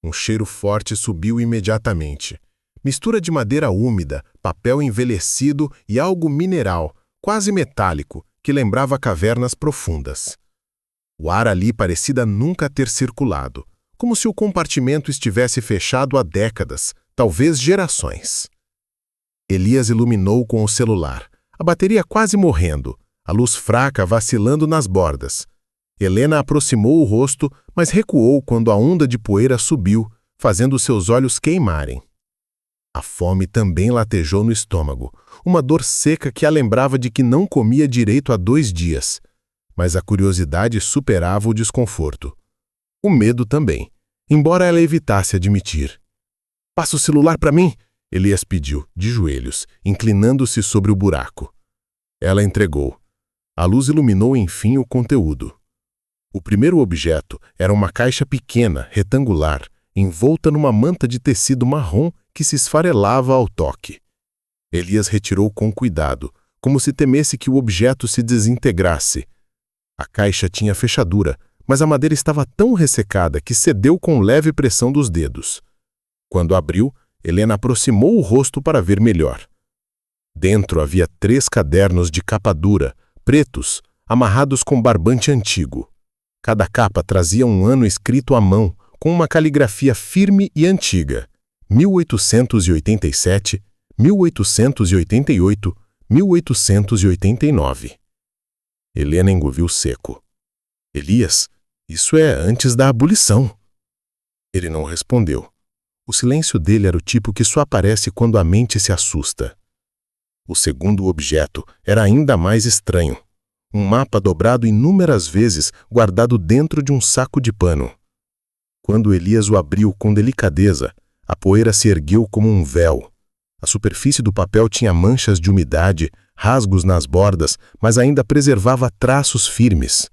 Um cheiro forte subiu imediatamente. Mistura de madeira úmida, papel envelhecido e algo mineral, quase metálico, que lembrava cavernas profundas. O ar ali parecia nunca ter circulado, como se o compartimento estivesse fechado há décadas, talvez gerações. Elias iluminou com o celular, a bateria quase morrendo, a luz fraca vacilando nas bordas. Helena aproximou o rosto, mas recuou quando a onda de poeira subiu, fazendo seus olhos queimarem. A fome também latejou no estômago, uma dor seca que a lembrava de que não comia direito há 2 dias. Mas a curiosidade superava o desconforto. O medo também, embora ela evitasse admitir. Passa o celular para mim, Elias pediu, de joelhos, inclinando-se sobre o buraco. Ela entregou. A luz iluminou enfim o conteúdo. O primeiro objeto era uma caixa pequena, retangular, envolta numa manta de tecido marrom que se esfarelava ao toque. Elias retirou com cuidado, como se temesse que o objeto se desintegrasse. A caixa tinha fechadura, mas a madeira estava tão ressecada que cedeu com leve pressão dos dedos. Quando abriu, Helena aproximou o rosto para ver melhor. Dentro havia 3 cadernos de capa dura, pretos, amarrados com barbante antigo. Cada capa trazia um ano escrito à mão, com uma caligrafia firme e antiga. 1887, 1888, 1889. Helena engoliu seco. Elias, isso é antes da abolição. Ele não respondeu. O silêncio dele era o tipo que só aparece quando a mente se assusta. O segundo objeto era ainda mais estranho. Um mapa dobrado inúmeras vezes, guardado dentro de um saco de pano. Quando Elias o abriu com delicadeza, a poeira se ergueu como um véu. A superfície do papel tinha manchas de umidade, rasgos nas bordas, mas ainda preservava traços firmes.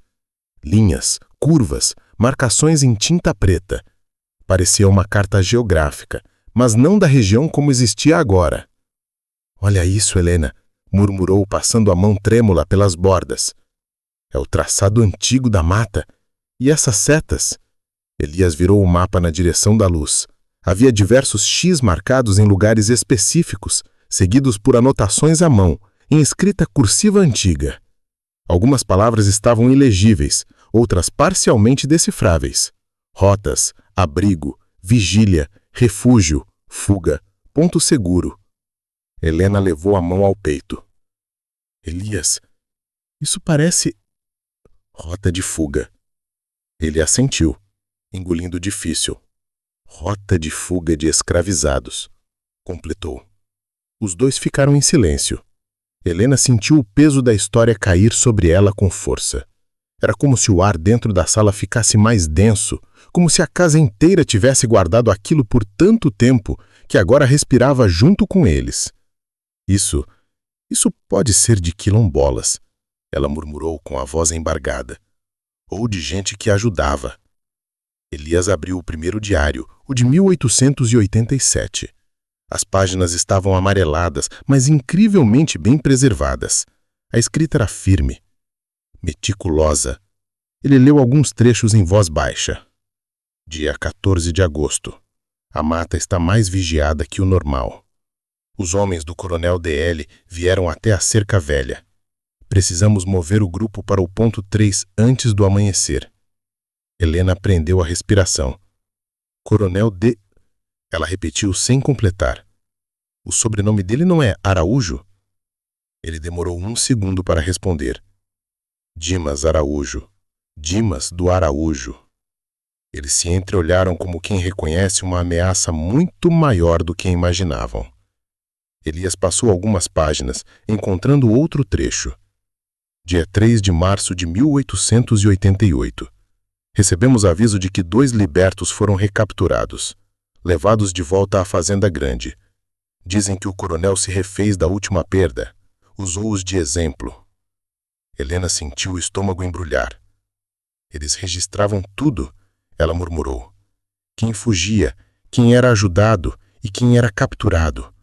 Linhas, curvas, marcações em tinta preta. Parecia uma carta geográfica, mas não da região como existia agora. "Olha isso, Helena", murmurou, passando a mão trêmula pelas bordas. "É o traçado antigo da mata. E essas setas?" Elias virou o mapa na direção da luz. Havia diversos X marcados em lugares específicos, seguidos por anotações à mão, em escrita cursiva antiga. Algumas palavras estavam ilegíveis, outras parcialmente decifráveis. Rotas, abrigo, vigília, refúgio, fuga, ponto seguro. Helena levou a mão ao peito. "Elias, isso parece... rota de fuga." Ele assentiu, engolindo difícil. "Rota de fuga de escravizados", completou. Os dois ficaram em silêncio. Helena sentiu o peso da história cair sobre ela com força. Era como se o ar dentro da sala ficasse mais denso, como se a casa inteira tivesse guardado aquilo por tanto tempo que agora respirava junto com eles. Isso pode ser de quilombolas", ela murmurou com a voz embargada. "Ou de gente que ajudava." Elias abriu o primeiro diário, o de 1887. As páginas estavam amareladas, mas incrivelmente bem preservadas. A escrita era firme, meticulosa. Ele leu alguns trechos em voz baixa. "Dia 14 de agosto. A mata está mais vigiada que o normal. Os homens do Coronel DL vieram até a cerca velha. Precisamos mover o grupo para o ponto 3 antes do amanhecer." Helena prendeu a respiração. "Coronel D..." Ela repetiu sem completar. "O sobrenome dele não é Araújo?" Ele demorou 1 segundo para responder. "Dimas Araújo. Dimas do Araújo." Eles se entreolharam como quem reconhece uma ameaça muito maior do que imaginavam. Elias passou algumas páginas, encontrando outro trecho. Dia 3 de março de 1888. Recebemos aviso de que 2 libertos foram recapturados, levados de volta à Fazenda Grande. Dizem que o coronel se refez da última perda, usou-os de exemplo. Helena sentiu o estômago embrulhar. "Eles registravam tudo", ela murmurou. "Quem fugia, quem era ajudado e quem era capturado."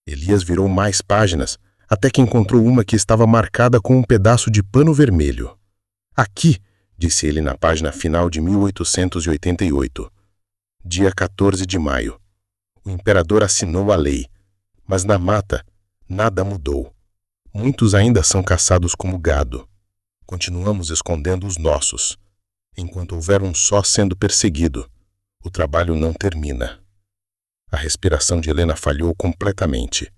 Elias virou mais páginas, até que encontrou uma que estava marcada com um pedaço de pano vermelho. "Aqui", disse ele na página final de 1888. Dia 14 de maio. O imperador assinou a lei, mas na mata nada mudou. Muitos ainda são caçados como gado. Continuamos escondendo os nossos. Enquanto houver um só sendo perseguido, o trabalho não termina. A respiração de Helena falhou completamente.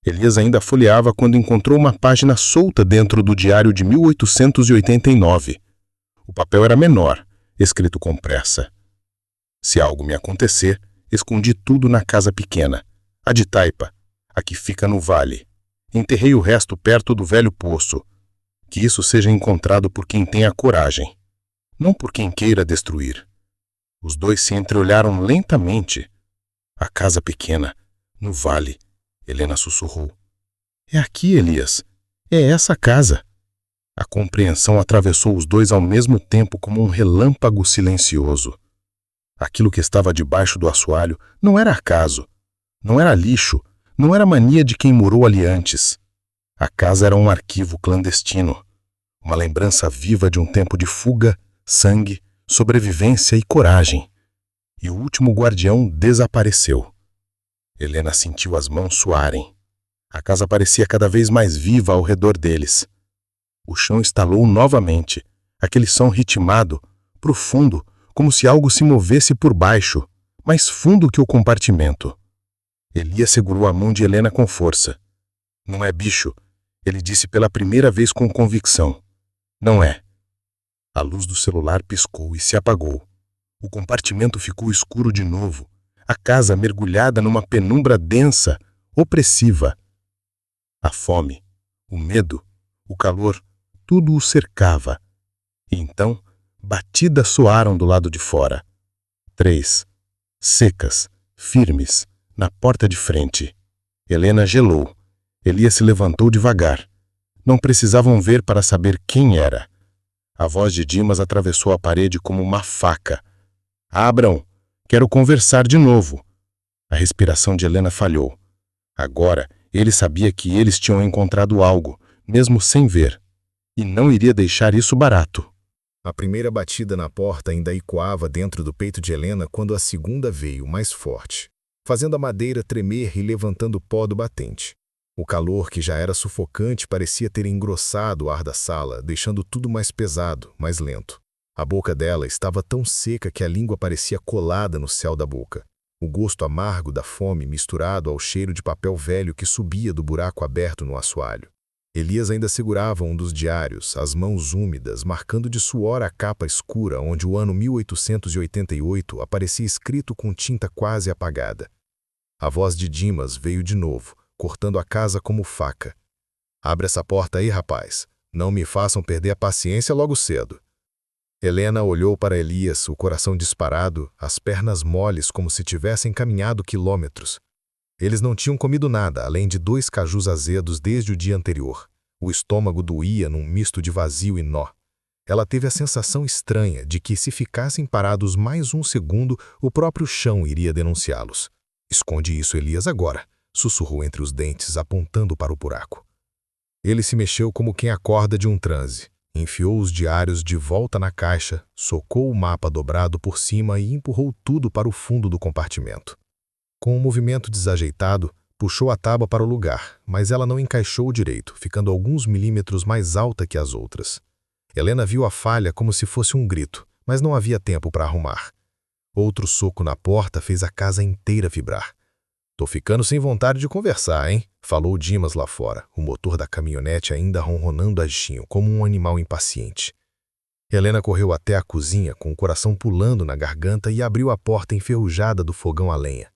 Elias ainda folheava quando encontrou uma página solta dentro do diário de 1889. O papel era menor, escrito com pressa. "Se algo me acontecer, escondi tudo na casa pequena, a de Taipa, a que fica no vale. Enterrei o resto perto do velho poço. Que isso seja encontrado por quem tenha coragem, não por quem queira destruir." Os dois se entreolharam lentamente. "A casa pequena, no vale", Helena sussurrou. "É aqui, Elias. É essa casa." A compreensão atravessou os dois ao mesmo tempo como um relâmpago silencioso. Aquilo que estava debaixo do assoalho não era acaso, não era lixo, não era mania de quem morou ali antes. A casa era um arquivo clandestino, uma lembrança viva de um tempo de fuga, sangue, sobrevivência e coragem. E o último guardião desapareceu. Helena sentiu as mãos suarem. A casa parecia cada vez mais viva ao redor deles. O chão estalou novamente, aquele som ritmado, profundo, como se algo se movesse por baixo, mais fundo que o compartimento. Elias segurou a mão de Helena com força. "Não é bicho", ele disse pela primeira vez com convicção. "Não é." A luz do celular piscou e se apagou. O compartimento ficou escuro de novo, a casa mergulhada numa penumbra densa, opressiva. A fome, o medo, o calor, tudo o cercava. E então, batidas soaram do lado de fora. 3, secas, firmes, na porta de frente. Helena gelou. Elias se levantou devagar. Não precisavam ver para saber quem era. A voz de Dimas atravessou a parede como uma faca. Abram! Quero conversar de novo. A respiração de Helena falhou. Agora, ele sabia que eles tinham encontrado algo, mesmo sem ver, e não iria deixar isso barato. A primeira batida na porta ainda ecoava dentro do peito de Helena quando a segunda veio, mais forte, fazendo a madeira tremer e levantando o pó do batente. O calor, que já era sufocante, parecia ter engrossado o ar da sala, deixando tudo mais pesado, mais lento. A boca dela estava tão seca que a língua parecia colada no céu da boca. O gosto amargo da fome misturado ao cheiro de papel velho que subia do buraco aberto no assoalho. Elias ainda segurava um dos diários, as mãos úmidas, marcando de suor a capa escura onde o ano 1888 aparecia escrito com tinta quase apagada. A voz de Dimas veio de novo, cortando a casa como faca. Abre essa porta aí, rapaz. Não me façam perder a paciência logo cedo. Helena olhou para Elias, o coração disparado, as pernas moles como se tivessem caminhado quilômetros. Eles não tinham comido nada, além de 2 cajus azedos desde o dia anterior. O estômago doía num misto de vazio e nó. Ela teve a sensação estranha de que, se ficassem parados mais um segundo, o próprio chão iria denunciá-los. Esconde isso, Elias, agora, sussurrou entre os dentes, apontando para o buraco. Ele se mexeu como quem acorda de um transe. Enfiou os diários de volta na caixa, socou o mapa dobrado por cima e empurrou tudo para o fundo do compartimento. Com um movimento desajeitado, puxou a tábua para o lugar, mas ela não encaixou direito, ficando alguns milímetros mais alta que as outras. Helena viu a falha como se fosse um grito, mas não havia tempo para arrumar. Outro soco na porta fez a casa inteira vibrar. "Tô ficando sem vontade de conversar, hein?" falou Dimas lá fora, o motor da caminhonete ainda ronronando baixinho, como um animal impaciente. Helena correu até a cozinha, com o coração pulando na garganta, e abriu a porta enferrujada do fogão a lenha.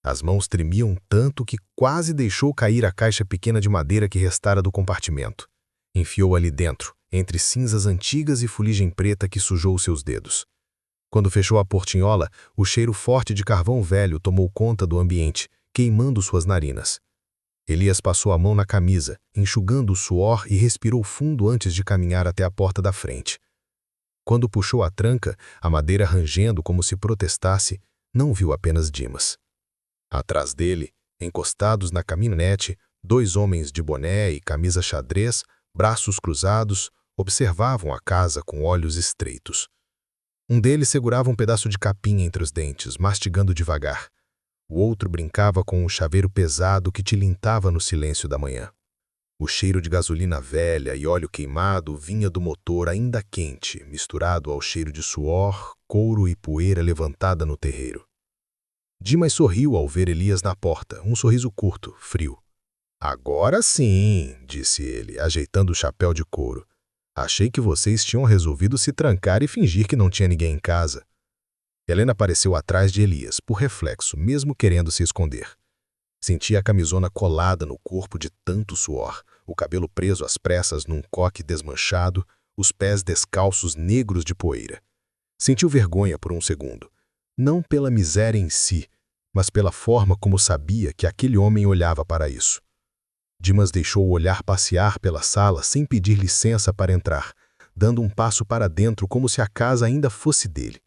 As mãos tremiam tanto que quase deixou cair a caixa pequena de madeira que restara do compartimento. Enfiou ali dentro, entre cinzas antigas e fuligem preta que sujou seus dedos. Quando fechou a portinhola, o cheiro forte de carvão velho tomou conta do ambiente, queimando suas narinas. Elias passou a mão na camisa, enxugando o suor, e respirou fundo antes de caminhar até a porta da frente. Quando puxou a tranca, a madeira rangendo como se protestasse, não viu apenas Dimas. Atrás dele, encostados na caminhonete, 2 homens de boné e camisa xadrez, braços cruzados, observavam a casa com olhos estreitos. Um deles segurava um pedaço de capim entre os dentes, mastigando devagar. O outro brincava com um chaveiro pesado que tilintava no silêncio da manhã. O cheiro de gasolina velha e óleo queimado vinha do motor ainda quente, misturado ao cheiro de suor, couro e poeira levantada no terreiro. Dimas sorriu ao ver Elias na porta, um sorriso curto, frio. "Agora sim", disse ele, ajeitando o chapéu de couro. "Achei que vocês tinham resolvido se trancar e fingir que não tinha ninguém em casa." Helena apareceu atrás de Elias, por reflexo, mesmo querendo se esconder. Sentia a camisona colada no corpo de tanto suor, o cabelo preso às pressas num coque desmanchado, os pés descalços negros de poeira. Sentiu vergonha por um segundo, não pela miséria em si, mas pela forma como sabia que aquele homem olhava para isso. Dimas deixou o olhar passear pela sala sem pedir licença para entrar, dando um passo para dentro como se a casa ainda fosse dele.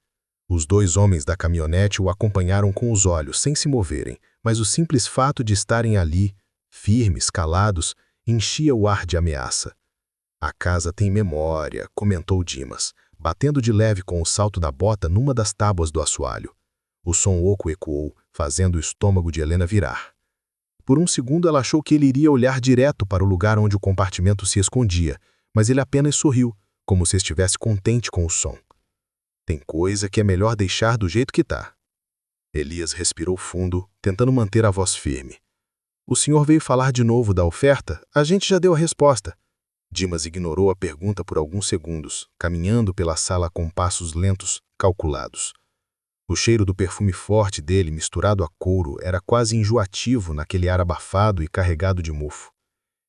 Os 2 homens da caminhonete o acompanharam com os olhos, sem se moverem, mas o simples fato de estarem ali, firmes, calados, enchia o ar de ameaça. "A casa tem memória", comentou Dimas, batendo de leve com o salto da bota numa das tábuas do assoalho. O som oco ecoou, fazendo o estômago de Helena virar. Por um segundo ela achou que ele iria olhar direto para o lugar onde o compartimento se escondia, mas ele apenas sorriu, como se estivesse contente com o som. "Tem coisa que é melhor deixar do jeito que tá." Elias respirou fundo, tentando manter a voz firme. "O senhor veio falar de novo da oferta? A gente já deu a resposta." Dimas ignorou a pergunta por alguns segundos, caminhando pela sala com passos lentos, calculados. O cheiro do perfume forte dele, misturado a couro, era quase enjoativo naquele ar abafado e carregado de mofo.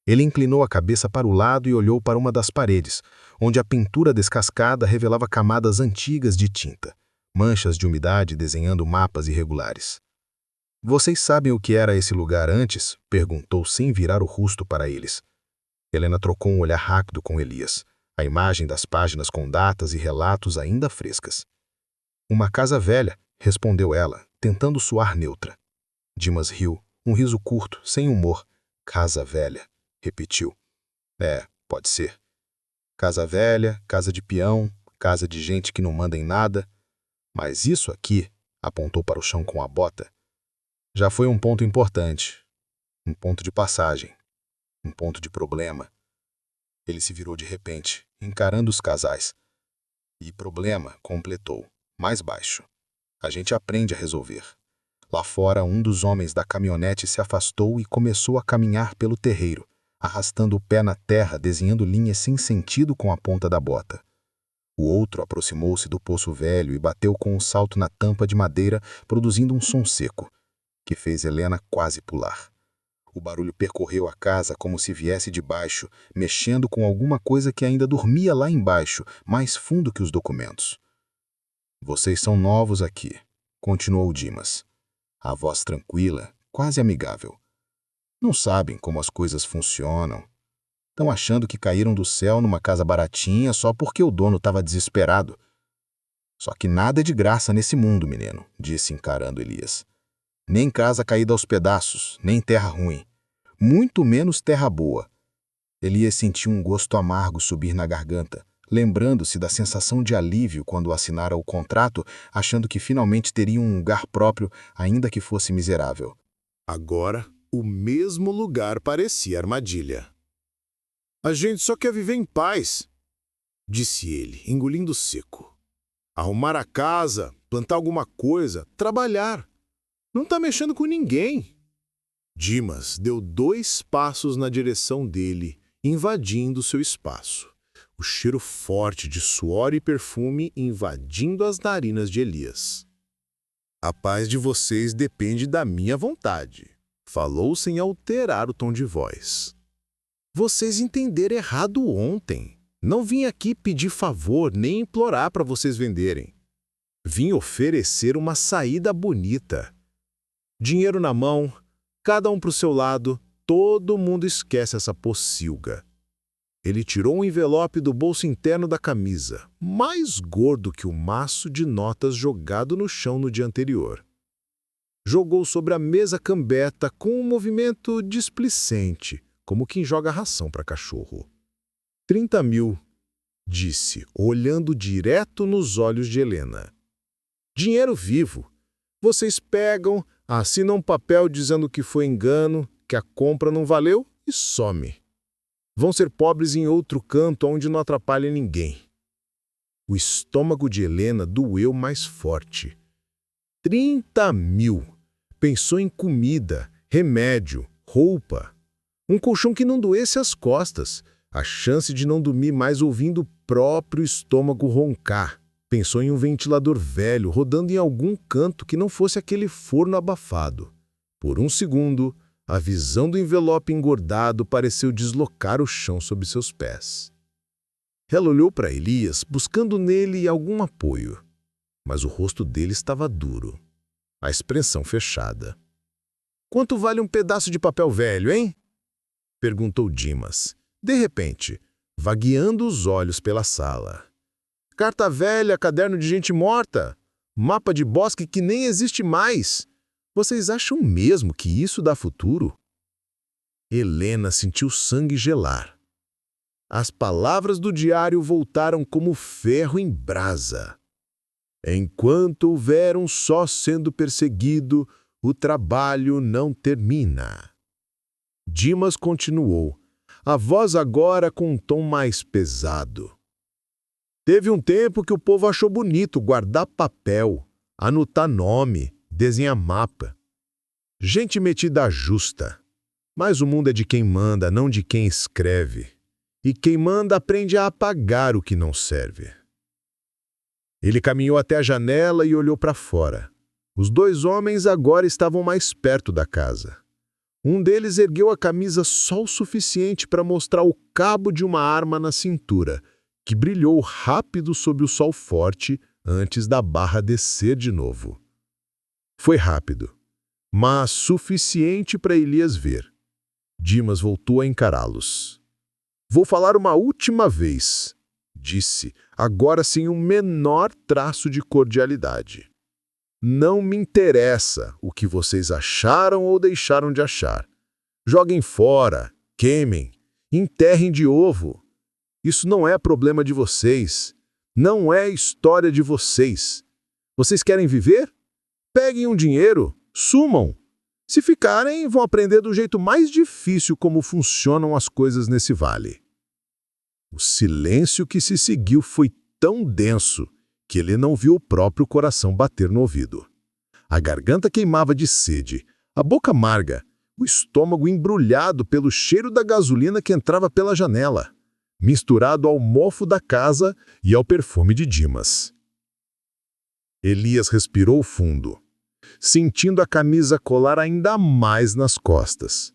Ele inclinou a cabeça para o lado e olhou para uma das paredes, onde a pintura descascada revelava camadas antigas de tinta, manchas de umidade desenhando mapas irregulares. "Vocês sabem o que era esse lugar antes?" perguntou sem virar o rosto para eles. Helena trocou um olhar rápido com Elias. a imagem das páginas com datas e relatos ainda frescas. Uma casa velha, respondeu ela, tentando soar neutra. Dimas riu, um riso curto, sem humor. Casa velha, repetiu. Pode ser. Casa velha, casa de peão, casa de gente que não manda em nada. Mas isso aqui, apontou para o chão com a bota, já foi um ponto importante. Um ponto de passagem. Um ponto de problema. Ele se virou de repente, encarando os casais. E problema, completou, mais baixo. A gente aprende a resolver. Lá fora, um dos homens da caminhonete se afastou e começou a caminhar pelo terreiro, arrastando o pé na terra, desenhando linhas sem sentido com a ponta da bota. O outro aproximou-se do poço velho e bateu com um salto na tampa de madeira, produzindo um som seco, que fez Helena quase pular. O barulho percorreu a casa como se viesse de baixo, mexendo com alguma coisa que ainda dormia lá embaixo, mais fundo que os documentos. Vocês são novos aqui, continuou Dimas. A voz tranquila, quase amigável. Não sabem como as coisas funcionam. Estão achando que caíram do céu numa casa baratinha só porque o dono estava desesperado. Só que nada é de graça nesse mundo, menino, disse encarando Elias. Nem casa caída aos pedaços, nem terra ruim. Muito menos terra boa. Elias sentiu um gosto amargo subir na garganta, lembrando-se da sensação de alívio quando assinara o contrato, achando que finalmente teria um lugar próprio, ainda que fosse miserável. Agora, o mesmo lugar parecia armadilha. A gente só quer viver em paz, disse ele, engolindo seco. Arrumar a casa, plantar alguma coisa, trabalhar. Não tá mexendo com ninguém. Dimas deu 2 passos na direção dele, invadindo seu espaço. O cheiro forte de suor e perfume invadindo as narinas de Elias. A paz de vocês depende da minha vontade, falou sem alterar o tom de voz. Vocês entenderam errado ontem. Não vim aqui pedir favor nem implorar para vocês venderem. Vim oferecer uma saída bonita. Dinheiro na mão, cada um para o seu lado, todo mundo esquece essa pocilga. Ele tirou um envelope do bolso interno da camisa, mais gordo que o maço de notas jogado no chão no dia anterior. Jogou sobre a mesa cambeta com um movimento displicente, como quem joga ração para cachorro. 30 mil, disse, olhando direto nos olhos de Helena. Dinheiro vivo. Vocês pegam, assinam um papel dizendo que foi engano, que a compra não valeu e some. Vão ser pobres em outro canto onde não atrapalha ninguém. O estômago de Helena doeu mais forte. 30 mil. Pensou em comida, remédio, roupa. Um colchão que não doesse as costas. A chance de não dormir mais ouvindo o próprio estômago roncar. Pensou em um ventilador velho rodando em algum canto que não fosse aquele forno abafado. Por um segundo, a visão do envelope engordado pareceu deslocar o chão sob seus pés. Ela olhou para Elias, buscando nele algum apoio. Mas o rosto dele estava duro, a expressão fechada. Quanto vale um pedaço de papel velho, hein? Perguntou Dimas, de repente, vagueando os olhos pela sala. Carta velha, caderno de gente morta, mapa de bosque que nem existe mais. Vocês acham mesmo que isso dá futuro? Helena sentiu sangue gelar. As palavras do diário voltaram como ferro em brasa. Enquanto houver um só sendo perseguido, o trabalho não termina. Dimas continuou, a voz agora com um tom mais pesado. Teve um tempo que o povo achou bonito guardar papel, anotar nome, desenhar mapa. Gente metida justa. Mas o mundo é de quem manda, não de quem escreve. E quem manda aprende a apagar o que não serve. Ele caminhou até a janela e olhou para fora. Os 2 homens agora estavam mais perto da casa. Um deles ergueu a camisa só o suficiente para mostrar o cabo de uma arma na cintura, que brilhou rápido sob o sol forte antes da barra descer de novo. Foi rápido, mas suficiente para Elias ver. Dimas voltou a encará-los. Vou falar uma última vez, disse, agora sem o menor traço de cordialidade. Não me interessa o que vocês acharam ou deixaram de achar. Joguem fora, queimem, enterrem de ovo. Isso não é problema de vocês. Não é história de vocês. Vocês querem viver? Peguem um dinheiro, sumam. Se ficarem, vão aprender do jeito mais difícil como funcionam as coisas nesse vale. O silêncio que se seguiu foi tão denso que ele não viu o próprio coração bater no ouvido. A garganta queimava de sede, a boca amarga, o estômago embrulhado pelo cheiro da gasolina que entrava pela janela, misturado ao mofo da casa e ao perfume de Dimas. Elias respirou fundo, sentindo a camisa colar ainda mais nas costas.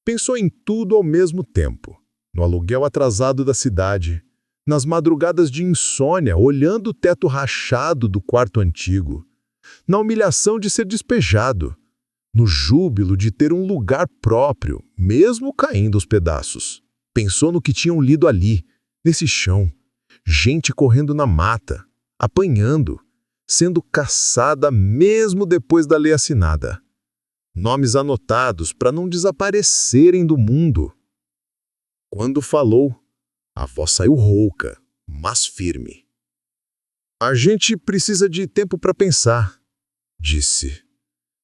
Pensou em tudo ao mesmo tempo. No aluguel atrasado da cidade, nas madrugadas de insônia, olhando o teto rachado do quarto antigo, na humilhação de ser despejado, no júbilo de ter um lugar próprio, mesmo caindo aos pedaços. Pensou no que tinham lido ali, nesse chão, gente correndo na mata, apanhando, sendo caçada mesmo depois da lei assinada. Nomes anotados para não desaparecerem do mundo. Quando falou, a voz saiu rouca, mas firme. A gente precisa de tempo para pensar, disse.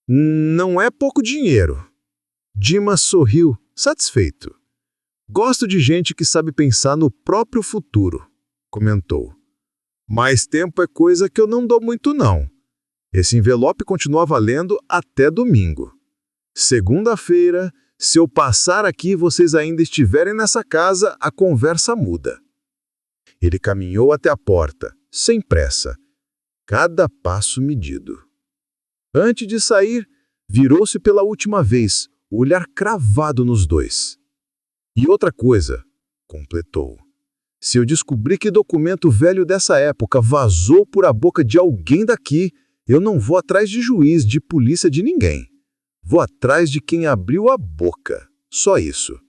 Não é pouco dinheiro. Dimas sorriu, satisfeito. Gosto de gente que sabe pensar no próprio futuro, comentou. Mais tempo é coisa que eu não dou muito não. Esse envelope continua valendo até domingo. Segunda-feira, se eu passar aqui e vocês ainda estiverem nessa casa, a conversa muda. Ele caminhou até a porta, sem pressa, cada passo medido. Antes de sair, virou-se pela última vez, o olhar cravado nos dois. E outra coisa, completou. Se eu descobrir que documento velho dessa época vazou por a boca de alguém daqui, eu não vou atrás de juiz, de polícia, de ninguém. Vou atrás de quem abriu a boca. Só isso.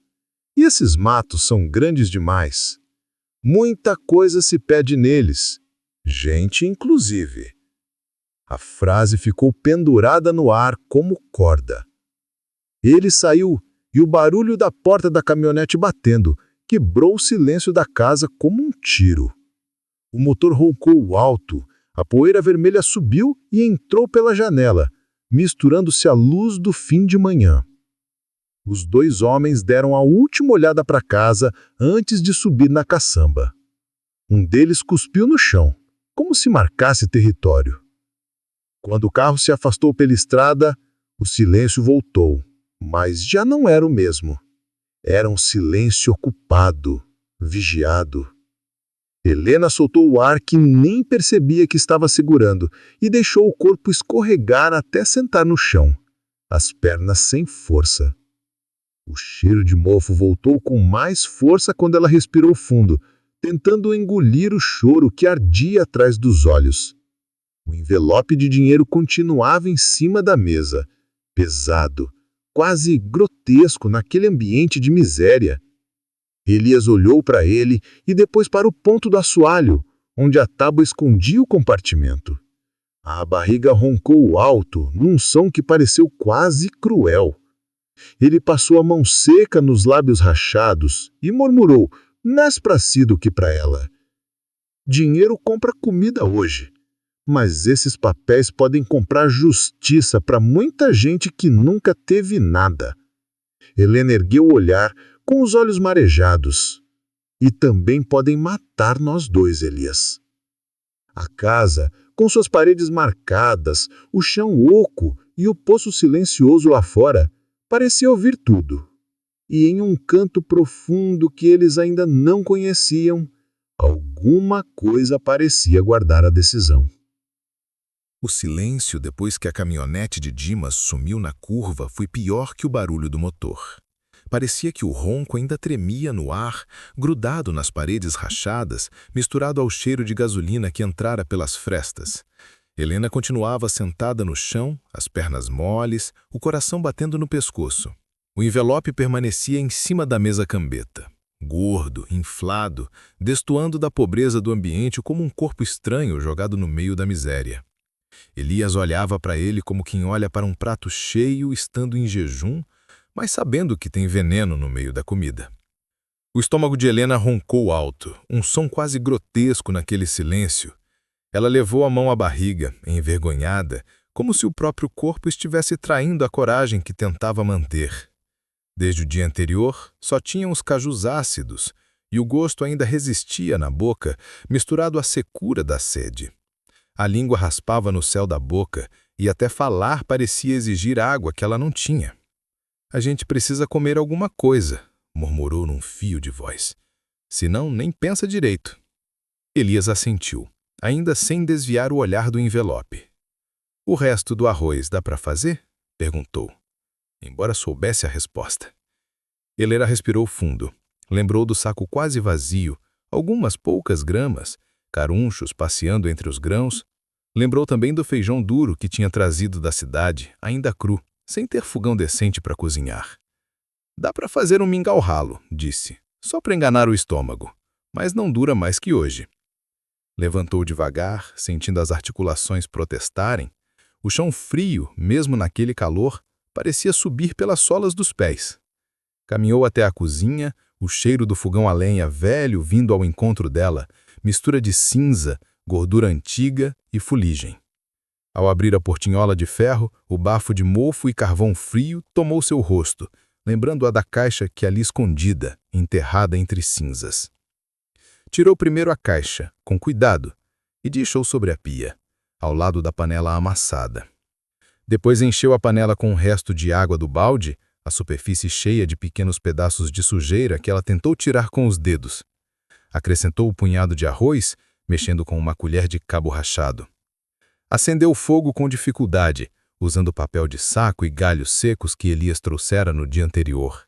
E esses matos são grandes demais. Muita coisa se perde neles. Gente, inclusive. A frase ficou pendurada no ar como corda. Ele saiu e o barulho da porta da caminhonete batendo quebrou o silêncio da casa como um tiro. O motor roncou alto, a poeira vermelha subiu e entrou pela janela, misturando-se à luz do fim de manhã. Os dois homens deram a última olhada para casa antes de subir na caçamba. Um deles cuspiu no chão, como se marcasse território. Quando o carro se afastou pela estrada, o silêncio voltou, mas já não era o mesmo. Era um silêncio ocupado, vigiado. Helena soltou o ar que nem percebia que estava segurando e deixou o corpo escorregar até sentar no chão, as pernas sem força. O cheiro de mofo voltou com mais força quando ela respirou fundo, tentando engolir o choro que ardia atrás dos olhos. O envelope de dinheiro continuava em cima da mesa, pesado, quase grotesco naquele ambiente de miséria. Elias olhou para ele e depois para o ponto do assoalho, onde a tábua escondia o compartimento. A barriga roncou alto, num som que pareceu quase cruel. Ele passou a mão seca nos lábios rachados e murmurou, mais para si do que para ela. Dinheiro compra comida hoje, mas esses papéis podem comprar justiça para muita gente que nunca teve nada. Helena ergueu o olhar, com os olhos marejados. E também podem matar nós dois, Elias. A casa, com suas paredes marcadas, o chão oco e o poço silencioso lá fora, parecia ouvir tudo. E em um canto profundo que eles ainda não conheciam, alguma coisa parecia guardar a decisão. O silêncio depois que a caminhonete de Dimas sumiu na curva foi pior que o barulho do motor. Parecia que o ronco ainda tremia no ar, grudado nas paredes rachadas, misturado ao cheiro de gasolina que entrara pelas frestas. Helena continuava sentada no chão, as pernas moles, o coração batendo no pescoço. O envelope permanecia em cima da mesa cambeta. gordo, inflado, destoando da pobreza do ambiente como um corpo estranho jogado no meio da miséria. Elias olhava para ele como quem olha para um prato cheio estando em jejum, mas sabendo que tem veneno no meio da comida. O estômago de Helena roncou alto, um som quase grotesco naquele silêncio. Ela levou a mão à barriga, envergonhada, como se o próprio corpo estivesse traindo a coragem que tentava manter. Desde o dia anterior, só tinham os cajus ácidos, e o gosto ainda resistia na boca, misturado à secura da sede. A língua raspava no céu da boca, e até falar parecia exigir água que ela não tinha. "A gente precisa comer alguma coisa", murmurou num fio de voz. "Senão, nem pensa direito." Elias assentiu, ainda sem desviar o olhar do envelope. "O resto do arroz dá para fazer?" perguntou, embora soubesse a resposta. Helena respirou fundo. Lembrou do saco quase vazio, algumas poucas gramas, carunchos passeando entre os grãos. Lembrou também do feijão duro que tinha trazido da cidade, ainda cru, sem ter fogão decente para cozinhar. "Dá para fazer um mingau ralo", disse, "só para enganar o estômago, mas não dura mais que hoje." Levantou devagar, sentindo as articulações protestarem. O chão frio, mesmo naquele calor, parecia subir pelas solas dos pés. Caminhou até a cozinha, o cheiro do fogão a lenha velho vindo ao encontro dela, mistura de cinza, gordura antiga e fuligem. Ao abrir a portinhola de ferro, o bafo de mofo e carvão frio tomou seu rosto, lembrando-a da caixa que ali escondida, enterrada entre cinzas. Tirou primeiro a caixa, com cuidado, e deixou sobre a pia, ao lado da panela amassada. Depois encheu a panela com o resto de água do balde, a superfície cheia de pequenos pedaços de sujeira que ela tentou tirar com os dedos. Acrescentou o punhado de arroz, mexendo com uma colher de cabo rachado. Acendeu o fogo com dificuldade, usando papel de saco e galhos secos que Elias trouxera no dia anterior.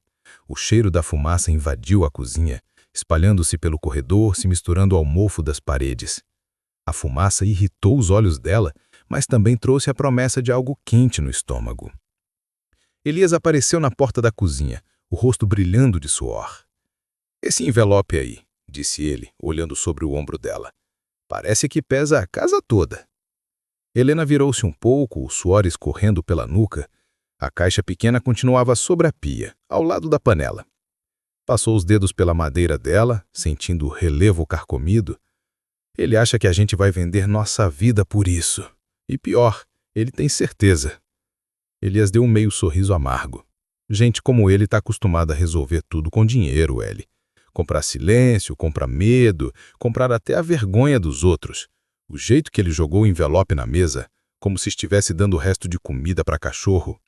O cheiro da fumaça invadiu a cozinha, espalhando-se pelo corredor, se misturando ao mofo das paredes. A fumaça irritou os olhos dela, mas também trouxe a promessa de algo quente no estômago. Elias apareceu na porta da cozinha, o rosto brilhando de suor. "Esse envelope aí", disse ele, olhando sobre o ombro dela. "Parece que pesa a casa toda." Helena virou-se um pouco, o suor escorrendo pela nuca. A caixa pequena continuava sobre a pia, ao lado da panela. Passou os dedos pela madeira dela, sentindo o relevo carcomido. "Ele acha que a gente vai vender nossa vida por isso. E pior, ele tem certeza." Elias deu um meio sorriso amargo. Gente como ele está acostumada a resolver tudo com dinheiro, Ellie. Comprar silêncio, comprar medo, comprar até a vergonha dos outros. O jeito que ele jogou o envelope na mesa, como se estivesse dando o resto de comida para cachorro.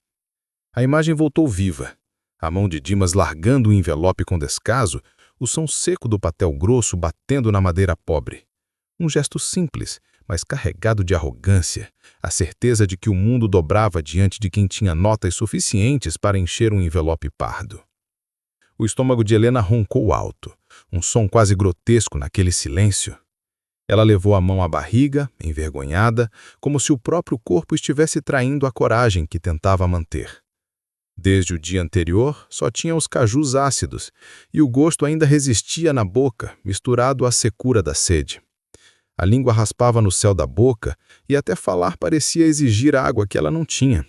A imagem voltou viva. A mão de Dimas largando o envelope com descaso, o som seco do papel grosso batendo na madeira pobre. Um gesto simples, mas carregado de arrogância, a certeza de que o mundo dobrava diante de quem tinha notas suficientes para encher um envelope pardo. O estômago de Helena roncou alto, um som quase grotesco naquele silêncio. Ela levou a mão à barriga, envergonhada, como se o próprio corpo estivesse traindo a coragem que tentava manter. Desde o dia anterior, só tinha os cajus ácidos, e o gosto ainda resistia na boca, misturado à secura da sede. A língua raspava no céu da boca, e até falar parecia exigir água que ela não tinha.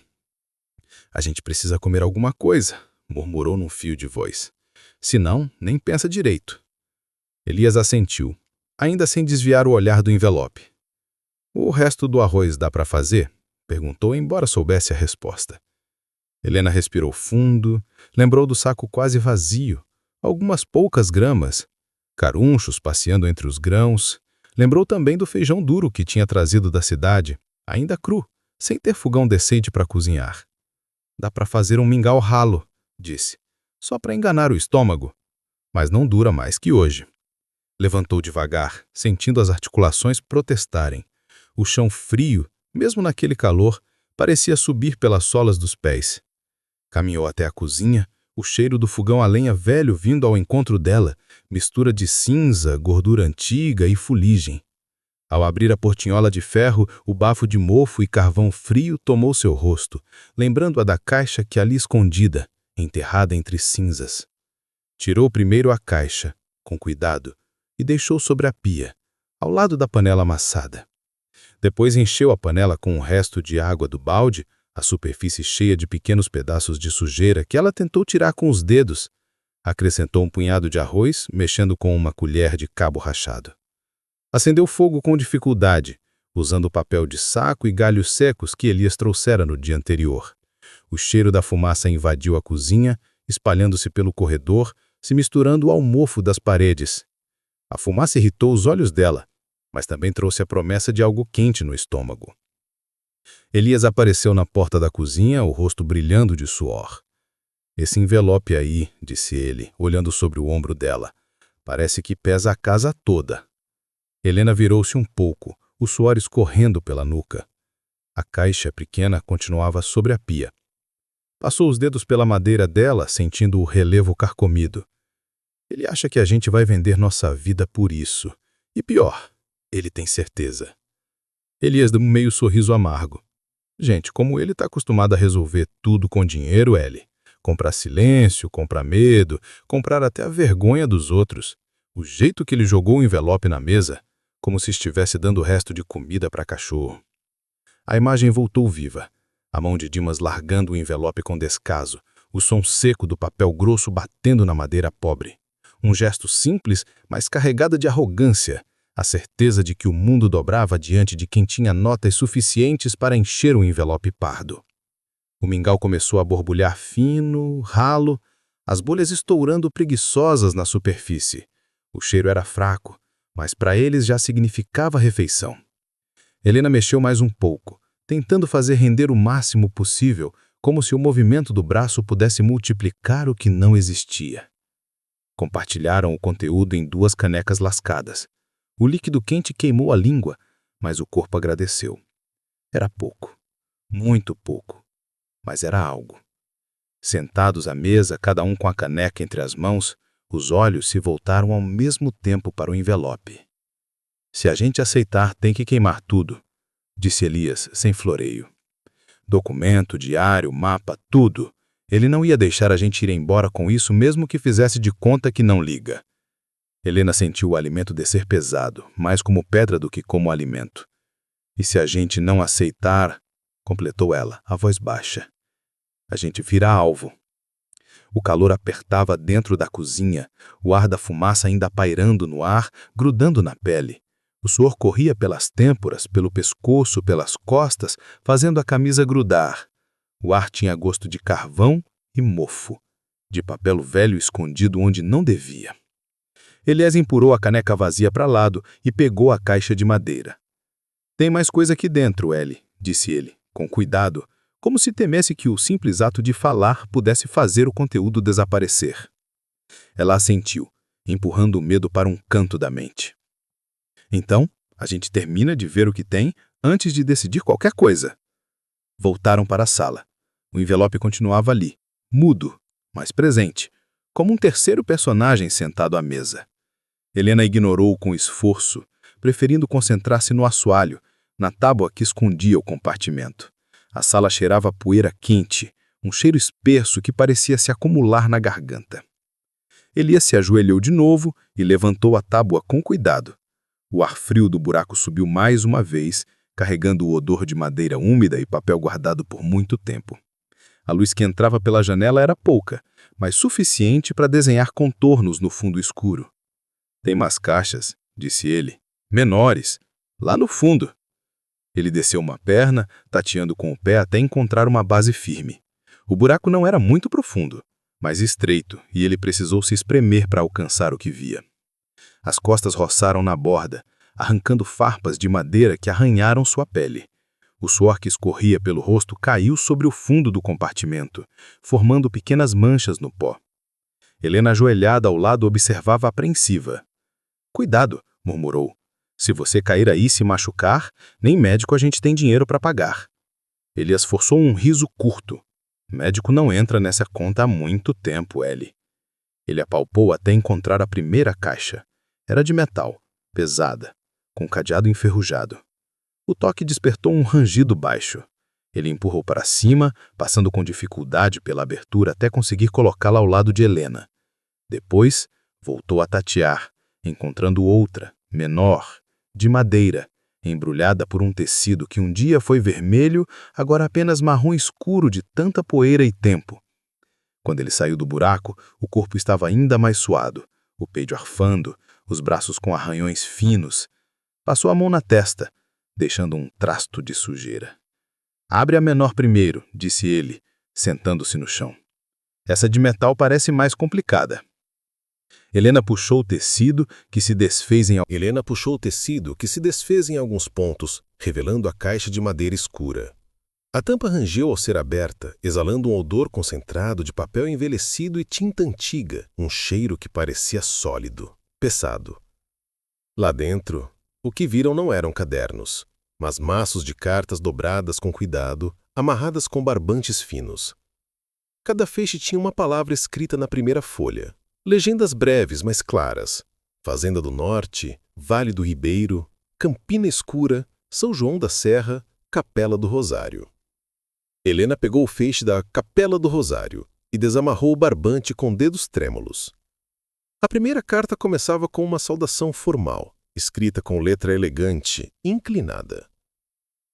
"A gente precisa comer alguma coisa", murmurou num fio de voz. "Senão, nem pensa direito." Elias assentiu, ainda sem desviar o olhar do envelope. "O resto do arroz dá para fazer?" perguntou, embora soubesse a resposta. Helena respirou fundo, lembrou do saco quase vazio, algumas poucas gramas, carunchos passeando entre os grãos. Lembrou também do feijão duro que tinha trazido da cidade, ainda cru, sem ter fogão decente para cozinhar. "Dá para fazer um mingau ralo", disse, "só para enganar o estômago, mas não dura mais que hoje." Levantou devagar, sentindo as articulações protestarem. O chão frio, mesmo naquele calor, parecia subir pelas solas dos pés. Caminhou até a cozinha, o cheiro do fogão a lenha velho vindo ao encontro dela, mistura de cinza, gordura antiga e fuligem. Ao abrir a portinhola de ferro, o bafo de mofo e carvão frio tomou seu rosto, lembrando-a da caixa que ali escondida, enterrada entre cinzas. Tirou primeiro a caixa, com cuidado, e deixou sobre a pia, ao lado da panela amassada. Depois encheu a panela com o resto de água do balde, a superfície cheia de pequenos pedaços de sujeira que ela tentou tirar com os dedos. Acrescentou um punhado de arroz, mexendo com uma colher de cabo rachado. Acendeu fogo com dificuldade, usando papel de saco e galhos secos que Elias trouxera no dia anterior. O cheiro da fumaça invadiu a cozinha, espalhando-se pelo corredor, se misturando ao mofo das paredes. A fumaça irritou os olhos dela, mas também trouxe a promessa de algo quente no estômago. Elias apareceu na porta da cozinha, o rosto brilhando de suor. "Esse envelope aí", disse ele, olhando sobre o ombro dela, "parece que pesa a casa toda." Helena virou-se um pouco, o suor escorrendo pela nuca. A caixa pequena continuava sobre a pia. Passou os dedos pela madeira dela, sentindo o relevo carcomido. "Ele acha que a gente vai vender nossa vida por isso. E pior, ele tem certeza." Elias deu um meio sorriso amargo. "Gente, como ele está acostumado a resolver tudo com dinheiro, Ellie. Comprar silêncio, comprar medo, comprar até a vergonha dos outros. O jeito que ele jogou o envelope na mesa, como se estivesse dando o resto de comida para cachorro." A imagem voltou viva. A mão de Dimas largando o envelope com descaso, o som seco do papel grosso batendo na madeira pobre. Um gesto simples, mas carregado de arrogância, a certeza de que o mundo dobrava diante de quem tinha notas suficientes para encher o envelope pardo. O mingau começou a borbulhar fino, ralo, as bolhas estourando preguiçosas na superfície. O cheiro era fraco, mas para eles já significava refeição. Helena mexeu mais um pouco, tentando fazer render o máximo possível, como se o movimento do braço pudesse multiplicar o que não existia. Compartilharam o conteúdo em 2 canecas lascadas. O líquido quente queimou a língua, mas o corpo agradeceu. Era pouco, muito pouco, mas era algo. Sentados à mesa, cada um com a caneca entre as mãos, os olhos se voltaram ao mesmo tempo para o envelope. "Se a gente aceitar, tem que queimar tudo", disse Elias, sem floreio. "Documento, diário, mapa, tudo. Ele não ia deixar a gente ir embora com isso mesmo que fizesse de conta que não liga." Helena sentiu o alimento descer pesado, mais como pedra do que como alimento. "E se a gente não aceitar", completou ela, a voz baixa, "a gente vira alvo." O calor apertava dentro da cozinha, o ar da fumaça ainda pairando no ar, grudando na pele. O suor corria pelas têmporas, pelo pescoço, pelas costas, fazendo a camisa grudar. O ar tinha gosto de carvão e mofo, de papel velho escondido onde não devia. Elias empurrou a caneca vazia para lado e pegou a caixa de madeira. "Tem mais coisa aqui dentro, Ellie", disse ele, com cuidado, como se temesse que o simples ato de falar pudesse fazer o conteúdo desaparecer. Ela assentiu, empurrando o medo para um canto da mente. "Então, a gente termina de ver o que tem antes de decidir qualquer coisa." Voltaram para a sala. O envelope continuava ali, mudo, mas presente, como um terceiro personagem sentado à mesa. Helena ignorou com esforço, preferindo concentrar-se no assoalho, na tábua que escondia o compartimento. A sala cheirava a poeira quente, um cheiro espesso que parecia se acumular na garganta. Elias se ajoelhou de novo e levantou a tábua com cuidado. O ar frio do buraco subiu mais uma vez, carregando o odor de madeira úmida e papel guardado por muito tempo. A luz que entrava pela janela era pouca, mas suficiente para desenhar contornos no fundo escuro. "Tem mais caixas", disse ele, "menores, lá no fundo." Ele desceu uma perna, tateando com o pé até encontrar uma base firme. O buraco não era muito profundo, mas estreito, e ele precisou se espremer para alcançar o que via. As costas roçaram na borda, arrancando farpas de madeira que arranharam sua pele. O suor que escorria pelo rosto caiu sobre o fundo do compartimento, formando pequenas manchas no pó. Helena, ajoelhada ao lado, observava apreensiva. "Cuidado", murmurou. "Se você cair aí e se machucar, nem médico a gente tem dinheiro para pagar." Elias forçou um riso curto. "Médico não entra nessa conta há muito tempo, Ellie." Ele apalpou até encontrar a primeira caixa. Era de metal, pesada, com cadeado enferrujado. O toque despertou um rangido baixo. Ele empurrou para cima, passando com dificuldade pela abertura até conseguir colocá-la ao lado de Helena. Depois, voltou a tatear, encontrando outra, menor, de madeira, embrulhada por um tecido que um dia foi vermelho, agora apenas marrom escuro de tanta poeira e tempo. Quando ele saiu do buraco, o corpo estava ainda mais suado, o peito arfando, os braços com arranhões finos. Passou a mão na testa, deixando um trasto de sujeira. "Abre a menor primeiro", disse ele, sentando-se no chão. "Essa de metal parece mais complicada." Helena puxou o tecido, que se desfez em alguns pontos, revelando a caixa de madeira escura. A tampa rangeu ao ser aberta, exalando um odor concentrado de papel envelhecido e tinta antiga, um cheiro que parecia sólido, pesado. Lá dentro, o que viram não eram cadernos, mas maços de cartas dobradas com cuidado, amarradas com barbantes finos. Cada feixe tinha uma palavra escrita na primeira folha. Legendas breves, mas claras. Fazenda do Norte, Vale do Ribeiro, Campina Escura, São João da Serra, Capela do Rosário. Helena pegou o feixe da Capela do Rosário e desamarrou o barbante com dedos trêmulos. A primeira carta começava com uma saudação formal, escrita com letra elegante, inclinada.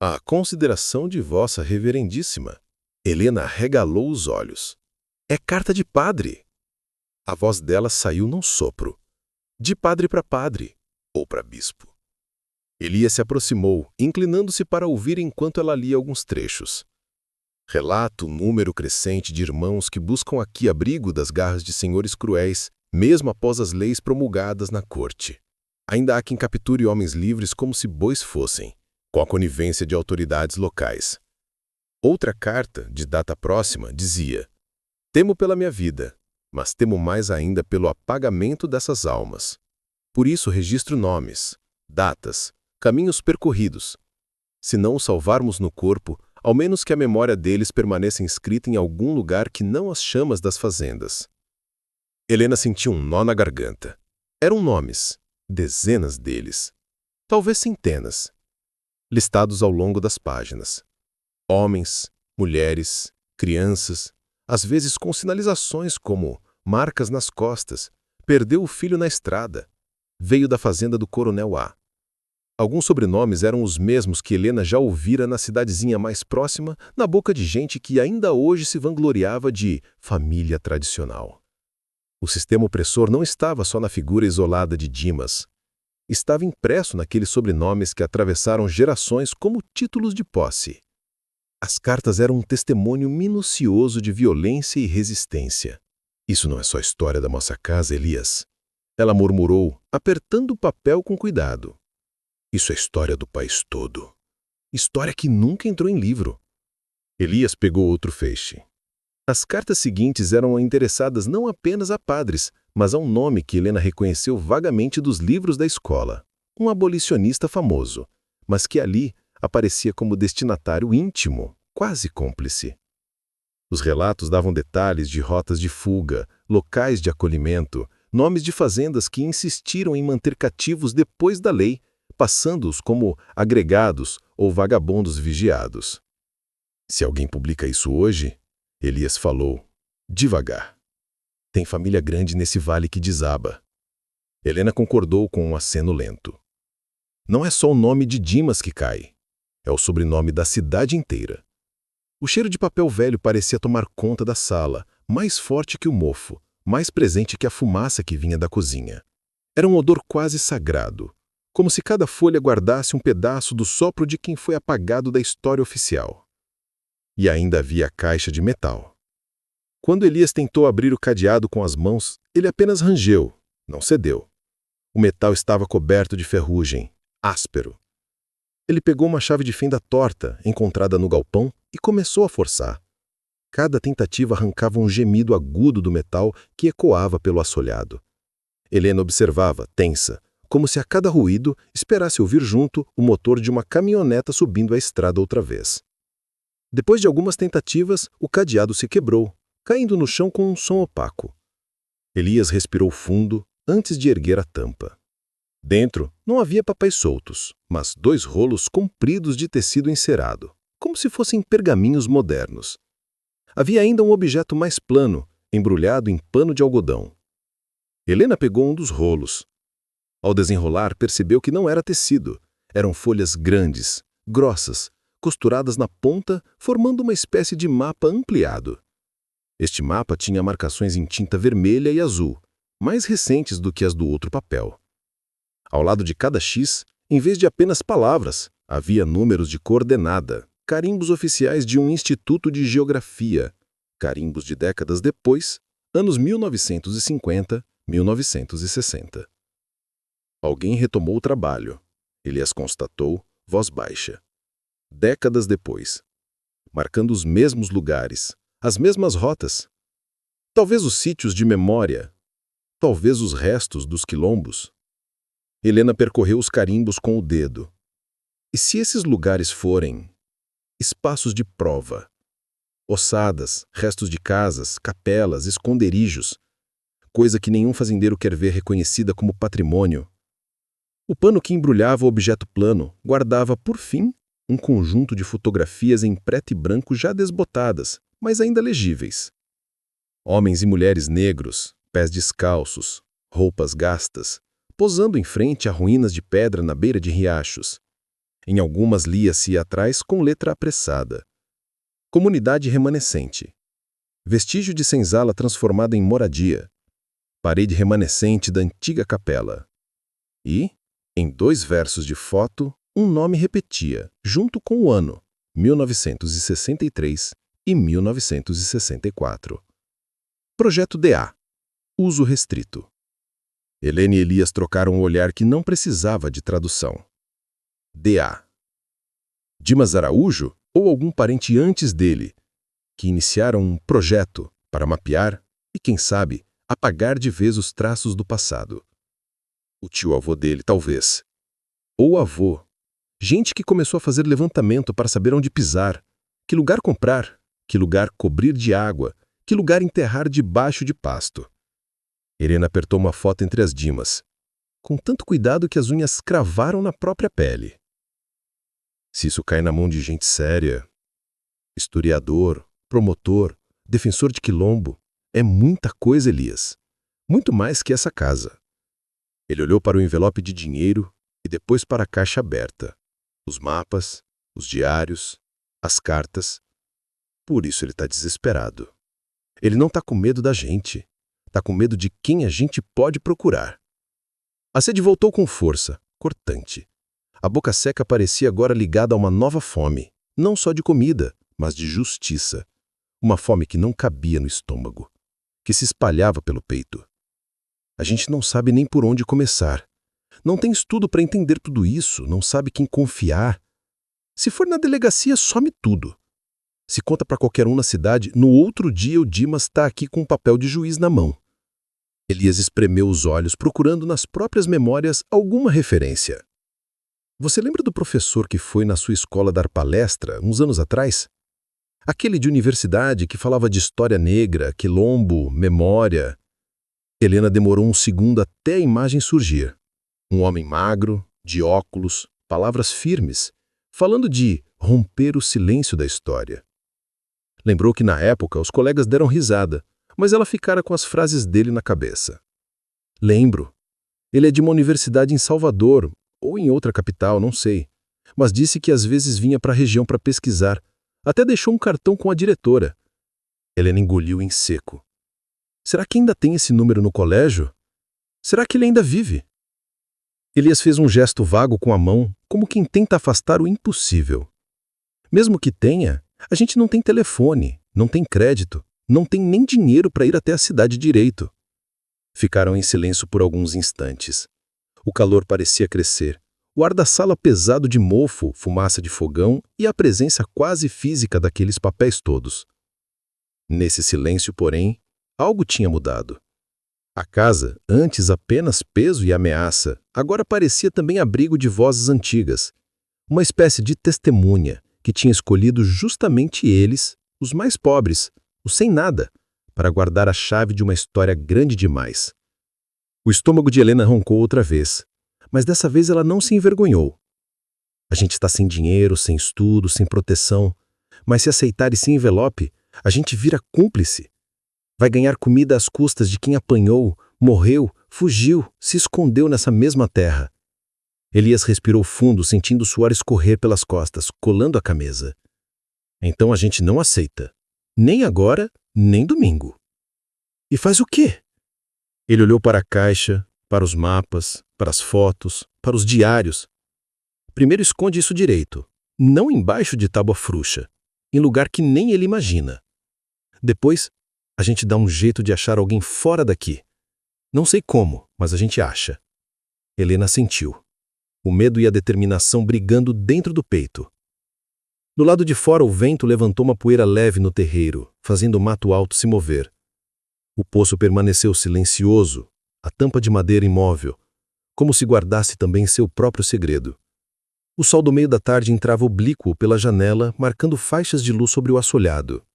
"A consideração de Vossa Reverendíssima." Helena arregalou os olhos. "É carta de padre!" A voz dela saiu num sopro. "De padre para padre, ou para bispo." Elias se aproximou, inclinando-se para ouvir enquanto ela lia alguns trechos. "Relata o número crescente de irmãos que buscam aqui abrigo das garras de senhores cruéis, mesmo após as leis promulgadas na corte. Ainda há quem capture homens livres como se bois fossem, com a conivência de autoridades locais." Outra carta, de data próxima, dizia: "Temo pela minha vida, mas temo mais ainda pelo apagamento dessas almas. Por isso registro nomes, datas, caminhos percorridos. Se não os salvarmos no corpo, ao menos que a memória deles permaneça inscrita em algum lugar que não as chamas das fazendas." Helena sentiu um nó na garganta. Eram nomes, dezenas deles, talvez centenas, listados ao longo das páginas. Homens, mulheres, crianças, às vezes com sinalizações como marcas nas costas, perdeu o filho na estrada, veio da fazenda do Coronel A. Alguns sobrenomes eram os mesmos que Helena já ouvira na cidadezinha mais próxima, na boca de gente que ainda hoje se vangloriava de família tradicional. O sistema opressor não estava só na figura isolada de Dimas. Estava impresso naqueles sobrenomes que atravessaram gerações como títulos de posse. As cartas eram um testemunho minucioso de violência e resistência. "Isso não é só história da nossa casa, Elias," ela murmurou, apertando o papel com cuidado. "Isso é história do país todo. História que nunca entrou em livro." Elias pegou outro feixe. As cartas seguintes eram endereçadas não apenas a padres, mas a um nome que Helena reconheceu vagamente dos livros da escola. Um abolicionista famoso, mas que ali aparecia como destinatário íntimo, quase cúmplice. Os relatos davam detalhes de rotas de fuga, locais de acolhimento, nomes de fazendas que insistiram em manter cativos depois da lei, passando-os como agregados ou vagabundos vigiados. "Se alguém publica isso hoje," Elias falou, devagar, "tem família grande nesse vale que desaba." Helena concordou com um aceno lento. "Não é só o nome de Dimas que cai. É o sobrenome da cidade inteira." O cheiro de papel velho parecia tomar conta da sala, mais forte que o mofo, mais presente que a fumaça que vinha da cozinha. Era um odor quase sagrado, como se cada folha guardasse um pedaço do sopro de quem foi apagado da história oficial. E ainda havia a caixa de metal. Quando Elias tentou abrir o cadeado com as mãos, ele apenas rangeu, não cedeu. O metal estava coberto de ferrugem, áspero. Ele pegou uma chave de fenda torta, encontrada no galpão, e começou a forçar. Cada tentativa arrancava um gemido agudo do metal que ecoava pelo assolhado. Helena observava, tensa, como se a cada ruído esperasse ouvir junto o motor de uma caminhoneta subindo a estrada outra vez. Depois de algumas tentativas, o cadeado se quebrou, caindo no chão com um som opaco. Elias respirou fundo antes de erguer a tampa. Dentro não havia papéis soltos, mas 2 rolos compridos de tecido encerado, como se fossem pergaminhos modernos. Havia ainda um objeto mais plano, embrulhado em pano de algodão. Helena pegou um dos rolos. Ao desenrolar, percebeu que não era tecido. Eram folhas grandes, grossas, costuradas na ponta, formando uma espécie de mapa ampliado. Este mapa tinha marcações em tinta vermelha e azul, mais recentes do que as do outro papel. Ao lado de cada X, em vez de apenas palavras, havia números de coordenada, carimbos oficiais de um instituto de geografia, carimbos de décadas depois, anos 1950, 1960. Alguém retomou o trabalho. Elias constatou, voz baixa. Décadas depois. Marcando os mesmos lugares, as mesmas rotas. Talvez os sítios de memória. Talvez os restos dos quilombos. Helena percorreu os carimbos com o dedo. E se esses lugares forem espaços de prova? Ossadas, restos de casas, capelas, esconderijos. Coisa que nenhum fazendeiro quer ver reconhecida como patrimônio. O pano que embrulhava o objeto plano guardava, por fim, um conjunto de fotografias em preto e branco já desbotadas, mas ainda legíveis. Homens e mulheres negros, pés descalços, roupas gastas, posando em frente a ruínas de pedra na beira de riachos. Em algumas lia-se atrás com letra apressada. Comunidade remanescente. Vestígio de senzala transformada em moradia. Parede remanescente da antiga capela. E, em 2 versos de foto, um nome repetia, junto com o ano, 1963 e 1964. Projeto DA. Uso restrito. Helena e Elias trocaram um olhar que não precisava de tradução. DA. Dimas Araújo ou algum parente antes dele, que iniciaram um projeto para mapear e, quem sabe, apagar de vez os traços do passado. O tio-avô dele, talvez. Ou avô. Gente que começou a fazer levantamento para saber onde pisar, que lugar comprar, que lugar cobrir de água, que lugar enterrar debaixo de pasto. Helena apertou uma foto entre as Dimas, com tanto cuidado que as unhas cravaram na própria pele. Se isso cai na mão de gente séria, historiador, promotor, defensor de quilombo, é muita coisa, Elias. Muito mais que essa casa. Ele olhou para o envelope de dinheiro e depois para a caixa aberta. Os mapas, os diários, as cartas. Por isso ele está desesperado. Ele não está com medo da gente. Está com medo de quem a gente pode procurar. A sede voltou com força, cortante. A boca seca parecia agora ligada a uma nova fome, não só de comida, mas de justiça. Uma fome que não cabia no estômago, que se espalhava pelo peito. A gente não sabe nem por onde começar. Não tem estudo para entender tudo isso, não sabe quem confiar. Se for na delegacia, some tudo. Se conta para qualquer um na cidade, no outro dia o Dimas está aqui com um papel de juiz na mão. Elias espremeu os olhos, procurando nas próprias memórias alguma referência. Você lembra do professor que foi na sua escola dar palestra, uns anos atrás? Aquele de universidade que falava de história negra, quilombo, memória. Helena demorou um segundo até a imagem surgir. Um homem magro, de óculos, palavras firmes, falando de romper o silêncio da história. Lembrou que na época os colegas deram risada, mas ela ficara com as frases dele na cabeça. Lembro. Ele é de uma universidade em Salvador, ou em outra capital, não sei. Mas disse que às vezes vinha para a região para pesquisar. Até deixou um cartão com a diretora. Helena engoliu em seco. Será que ainda tem esse número no colégio? Será que ele ainda vive? Elias fez um gesto vago com a mão, como quem tenta afastar o impossível. Mesmo que tenha, a gente não tem telefone, não tem crédito, não tem nem dinheiro para ir até a cidade direito. Ficaram em silêncio por alguns instantes. O calor parecia crescer. O ar da sala pesado de mofo, fumaça de fogão e a presença quase física daqueles papéis todos. Nesse silêncio, porém, algo tinha mudado. A casa, antes apenas peso e ameaça, agora parecia também abrigo de vozes antigas. Uma espécie de testemunha que tinha escolhido justamente eles, os mais pobres, os sem nada, para guardar a chave de uma história grande demais. O estômago de Helena roncou outra vez, mas dessa vez ela não se envergonhou. A gente está sem dinheiro, sem estudo, sem proteção, mas se aceitar esse envelope, a gente vira cúmplice. Vai ganhar comida às custas de quem apanhou, morreu, fugiu, se escondeu nessa mesma terra. Elias respirou fundo, sentindo o suor escorrer pelas costas, colando a camisa. Então a gente não aceita. Nem agora, nem domingo. E faz o quê? Ele olhou para a caixa, para os mapas, para as fotos, para os diários. Primeiro esconde isso direito, não embaixo de tábua frouxa, em lugar que nem ele imagina. Depois, a gente dá um jeito de achar alguém fora daqui. Não sei como, mas a gente acha. Helena sentiu. O medo e a determinação brigando dentro do peito. Do lado de fora, o vento levantou uma poeira leve no terreiro, fazendo o mato alto se mover. O poço permaneceu silencioso, a tampa de madeira imóvel, como se guardasse também seu próprio segredo. O sol do meio da tarde entrava oblíquo pela janela, marcando faixas de luz sobre o assolhado.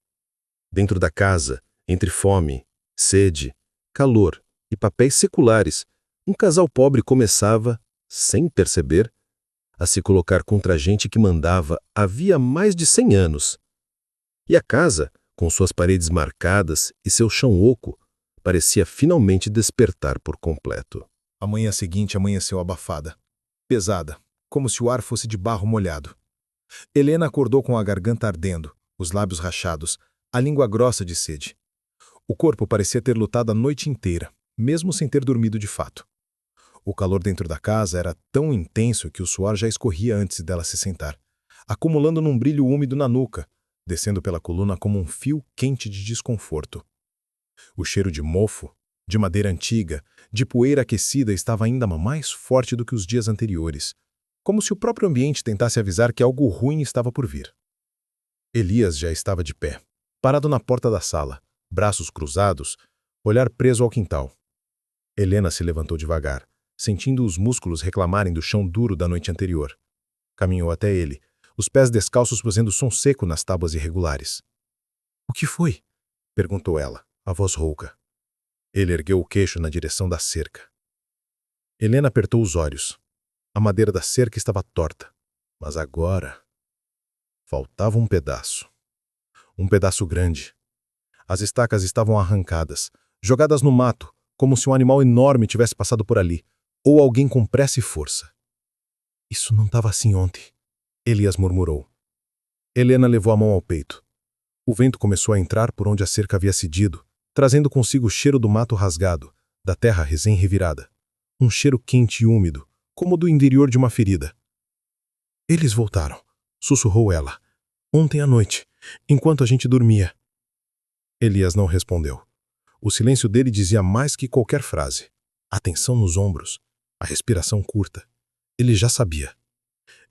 Dentro da casa, entre fome, sede, calor e papéis seculares, um casal pobre começava, sem perceber, a se colocar contra a gente que mandava havia mais de 100 anos. E a casa, com suas paredes marcadas e seu chão oco, parecia finalmente despertar por completo. A manhã seguinte amanheceu abafada, pesada, como se o ar fosse de barro molhado. Helena acordou com a garganta ardendo, os lábios rachados, a língua grossa de sede. O corpo parecia ter lutado a noite inteira, mesmo sem ter dormido de fato. O calor dentro da casa era tão intenso que o suor já escorria antes dela se sentar, acumulando num brilho úmido na nuca, descendo pela coluna como um fio quente de desconforto. O cheiro de mofo, de madeira antiga, de poeira aquecida estava ainda mais forte do que os dias anteriores, como se o próprio ambiente tentasse avisar que algo ruim estava por vir. Elias já estava de pé, parado na porta da sala, braços cruzados, olhar preso ao quintal. Helena se levantou devagar, sentindo os músculos reclamarem do chão duro da noite anterior. Caminhou até ele, os pés descalços fazendo som seco nas tábuas irregulares. — O que foi? — perguntou ela, a voz rouca. Ele ergueu o queixo na direção da cerca. Helena apertou os olhos. A madeira da cerca estava torta, mas agora faltava um pedaço. Um pedaço grande. As estacas estavam arrancadas, jogadas no mato, como se um animal enorme tivesse passado por ali, ou alguém com pressa e força. — Isso não estava assim ontem, Elias murmurou. Helena levou a mão ao peito. O vento começou a entrar por onde a cerca havia cedido, trazendo consigo o cheiro do mato rasgado, da terra recém-revirada. Um cheiro quente e úmido, como do interior de uma ferida. — Eles voltaram, sussurrou ela. Ontem à noite, enquanto a gente dormia. Elias não respondeu. O silêncio dele dizia mais que qualquer frase. A tensão nos ombros, a respiração curta. Ele já sabia.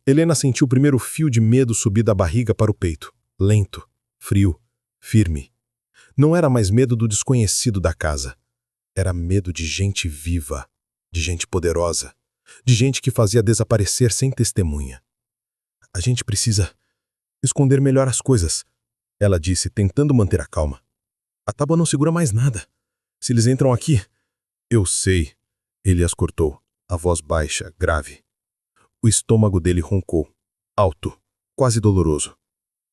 Helena sentiu o primeiro fio de medo subir da barriga para o peito, lento, frio, firme. Não era mais medo do desconhecido da casa. Era medo de gente viva, de gente poderosa, de gente que fazia desaparecer sem testemunha. A gente precisa esconder melhor as coisas, ela disse, tentando manter a calma. A tábua não segura mais nada. Se eles entram aqui... Eu sei, ele as cortou, a voz baixa, grave. O estômago dele roncou, alto, quase doloroso.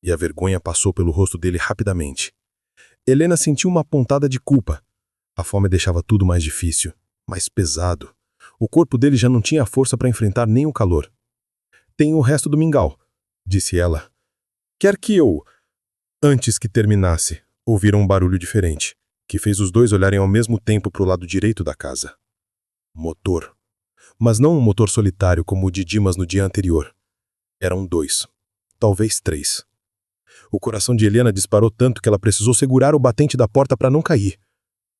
E a vergonha passou pelo rosto dele rapidamente. Helena sentiu uma pontada de culpa. A fome deixava tudo mais difícil, mais pesado. O corpo dele já não tinha força para enfrentar nem o calor. Tem o resto do mingau, disse ela. Quer que eu... Antes que terminasse, ouviram um barulho diferente, que fez os dois olharem ao mesmo tempo para o lado direito da casa. Motor. Mas não um motor solitário como o de Dimas no dia anterior. Eram 2, talvez 3. O coração de Helena disparou tanto que ela precisou segurar o batente da porta para não cair.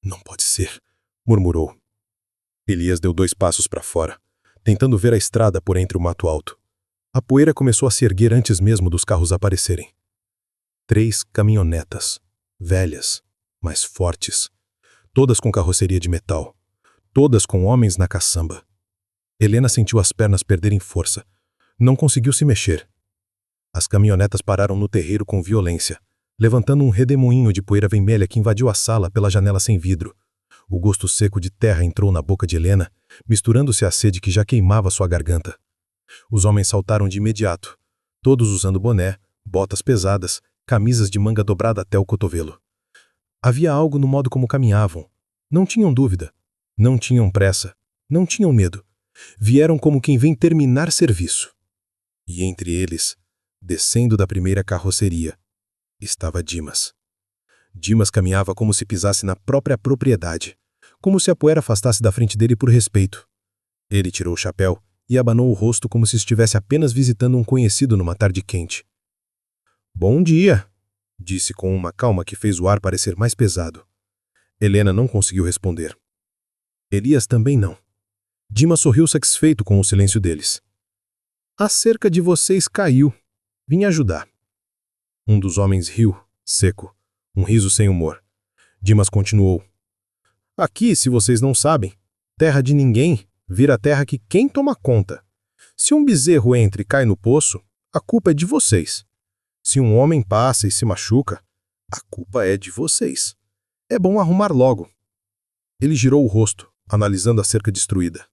Não pode ser, murmurou. Elias deu 2 passos para fora, tentando ver a estrada por entre o mato alto. A poeira começou a se erguer antes mesmo dos carros aparecerem. 3 caminhonetas, velhas, mas fortes, todas com carroceria de metal, todas com homens na caçamba. Helena sentiu as pernas perderem força. Não conseguiu se mexer. As caminhonetas pararam no terreiro com violência, levantando um redemoinho de poeira vermelha que invadiu a sala pela janela sem vidro. O gosto seco de terra entrou na boca de Helena, misturando-se à sede que já queimava sua garganta. Os homens saltaram de imediato, todos usando boné, botas pesadas, camisas de manga dobrada até o cotovelo. Havia algo no modo como caminhavam. Não tinham dúvida. Não tinham pressa, não tinham medo. Vieram como quem vem terminar serviço. E entre eles, descendo da primeira carroceria, estava Dimas. Dimas caminhava como se pisasse na própria propriedade, como se a poeira afastasse da frente dele por respeito. Ele tirou o chapéu e abanou o rosto como se estivesse apenas visitando um conhecido numa tarde quente. "Bom dia", disse com uma calma que fez o ar parecer mais pesado. Helena não conseguiu responder. Elias também não. Dimas sorriu satisfeito com o silêncio deles. "A cerca de vocês caiu. Vim ajudar." Um dos homens riu, seco, um riso sem humor. Dimas continuou. "Aqui, se vocês não sabem, terra de ninguém vira terra que quem toma conta. Se um bezerro entra e cai no poço, a culpa é de vocês. Se um homem passa e se machuca, a culpa é de vocês. É bom arrumar logo." Ele girou o rosto, analisando a cerca destruída.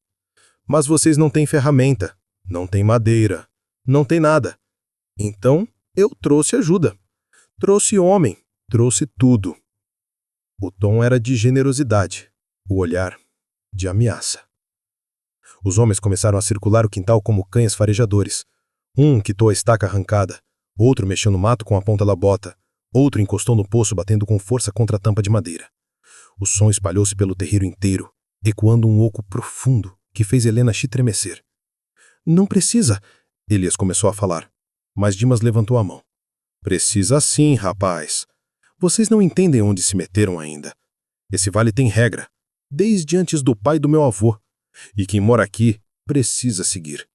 "Mas vocês não têm ferramenta, não têm madeira, não têm nada. Então, eu trouxe ajuda. Trouxe homem, trouxe tudo." O tom era de generosidade, o olhar de ameaça. Os homens começaram a circular o quintal como cães farejadores. Um quitou a estaca arrancada, outro mexeu no mato com a ponta da bota, outro encostou no poço batendo com força contra a tampa de madeira. O som espalhou-se pelo terreiro inteiro, ecoando um oco profundo que fez Helena estremecer. "Não precisa", Elias começou a falar, mas Dimas levantou a mão. "Precisa sim, rapaz. Vocês não entendem onde se meteram ainda. Esse vale tem regra, desde antes do pai do meu avô, e quem mora aqui precisa seguir."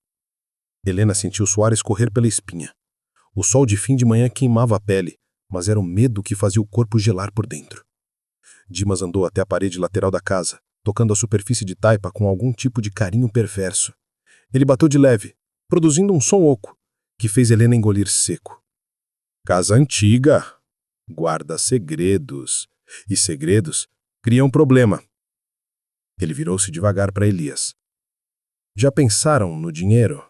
Helena sentiu o suor escorrer pela espinha. O sol de fim de manhã queimava a pele, mas era o medo que fazia o corpo gelar por dentro. Dimas andou até a parede lateral da casa, tocando a superfície de taipa com algum tipo de carinho perverso. Ele bateu de leve, produzindo um som oco, que fez Helena engolir seco. "Casa antiga guarda segredos, e segredos criam problema." Ele virou-se devagar para Elias. "Já pensaram no dinheiro?"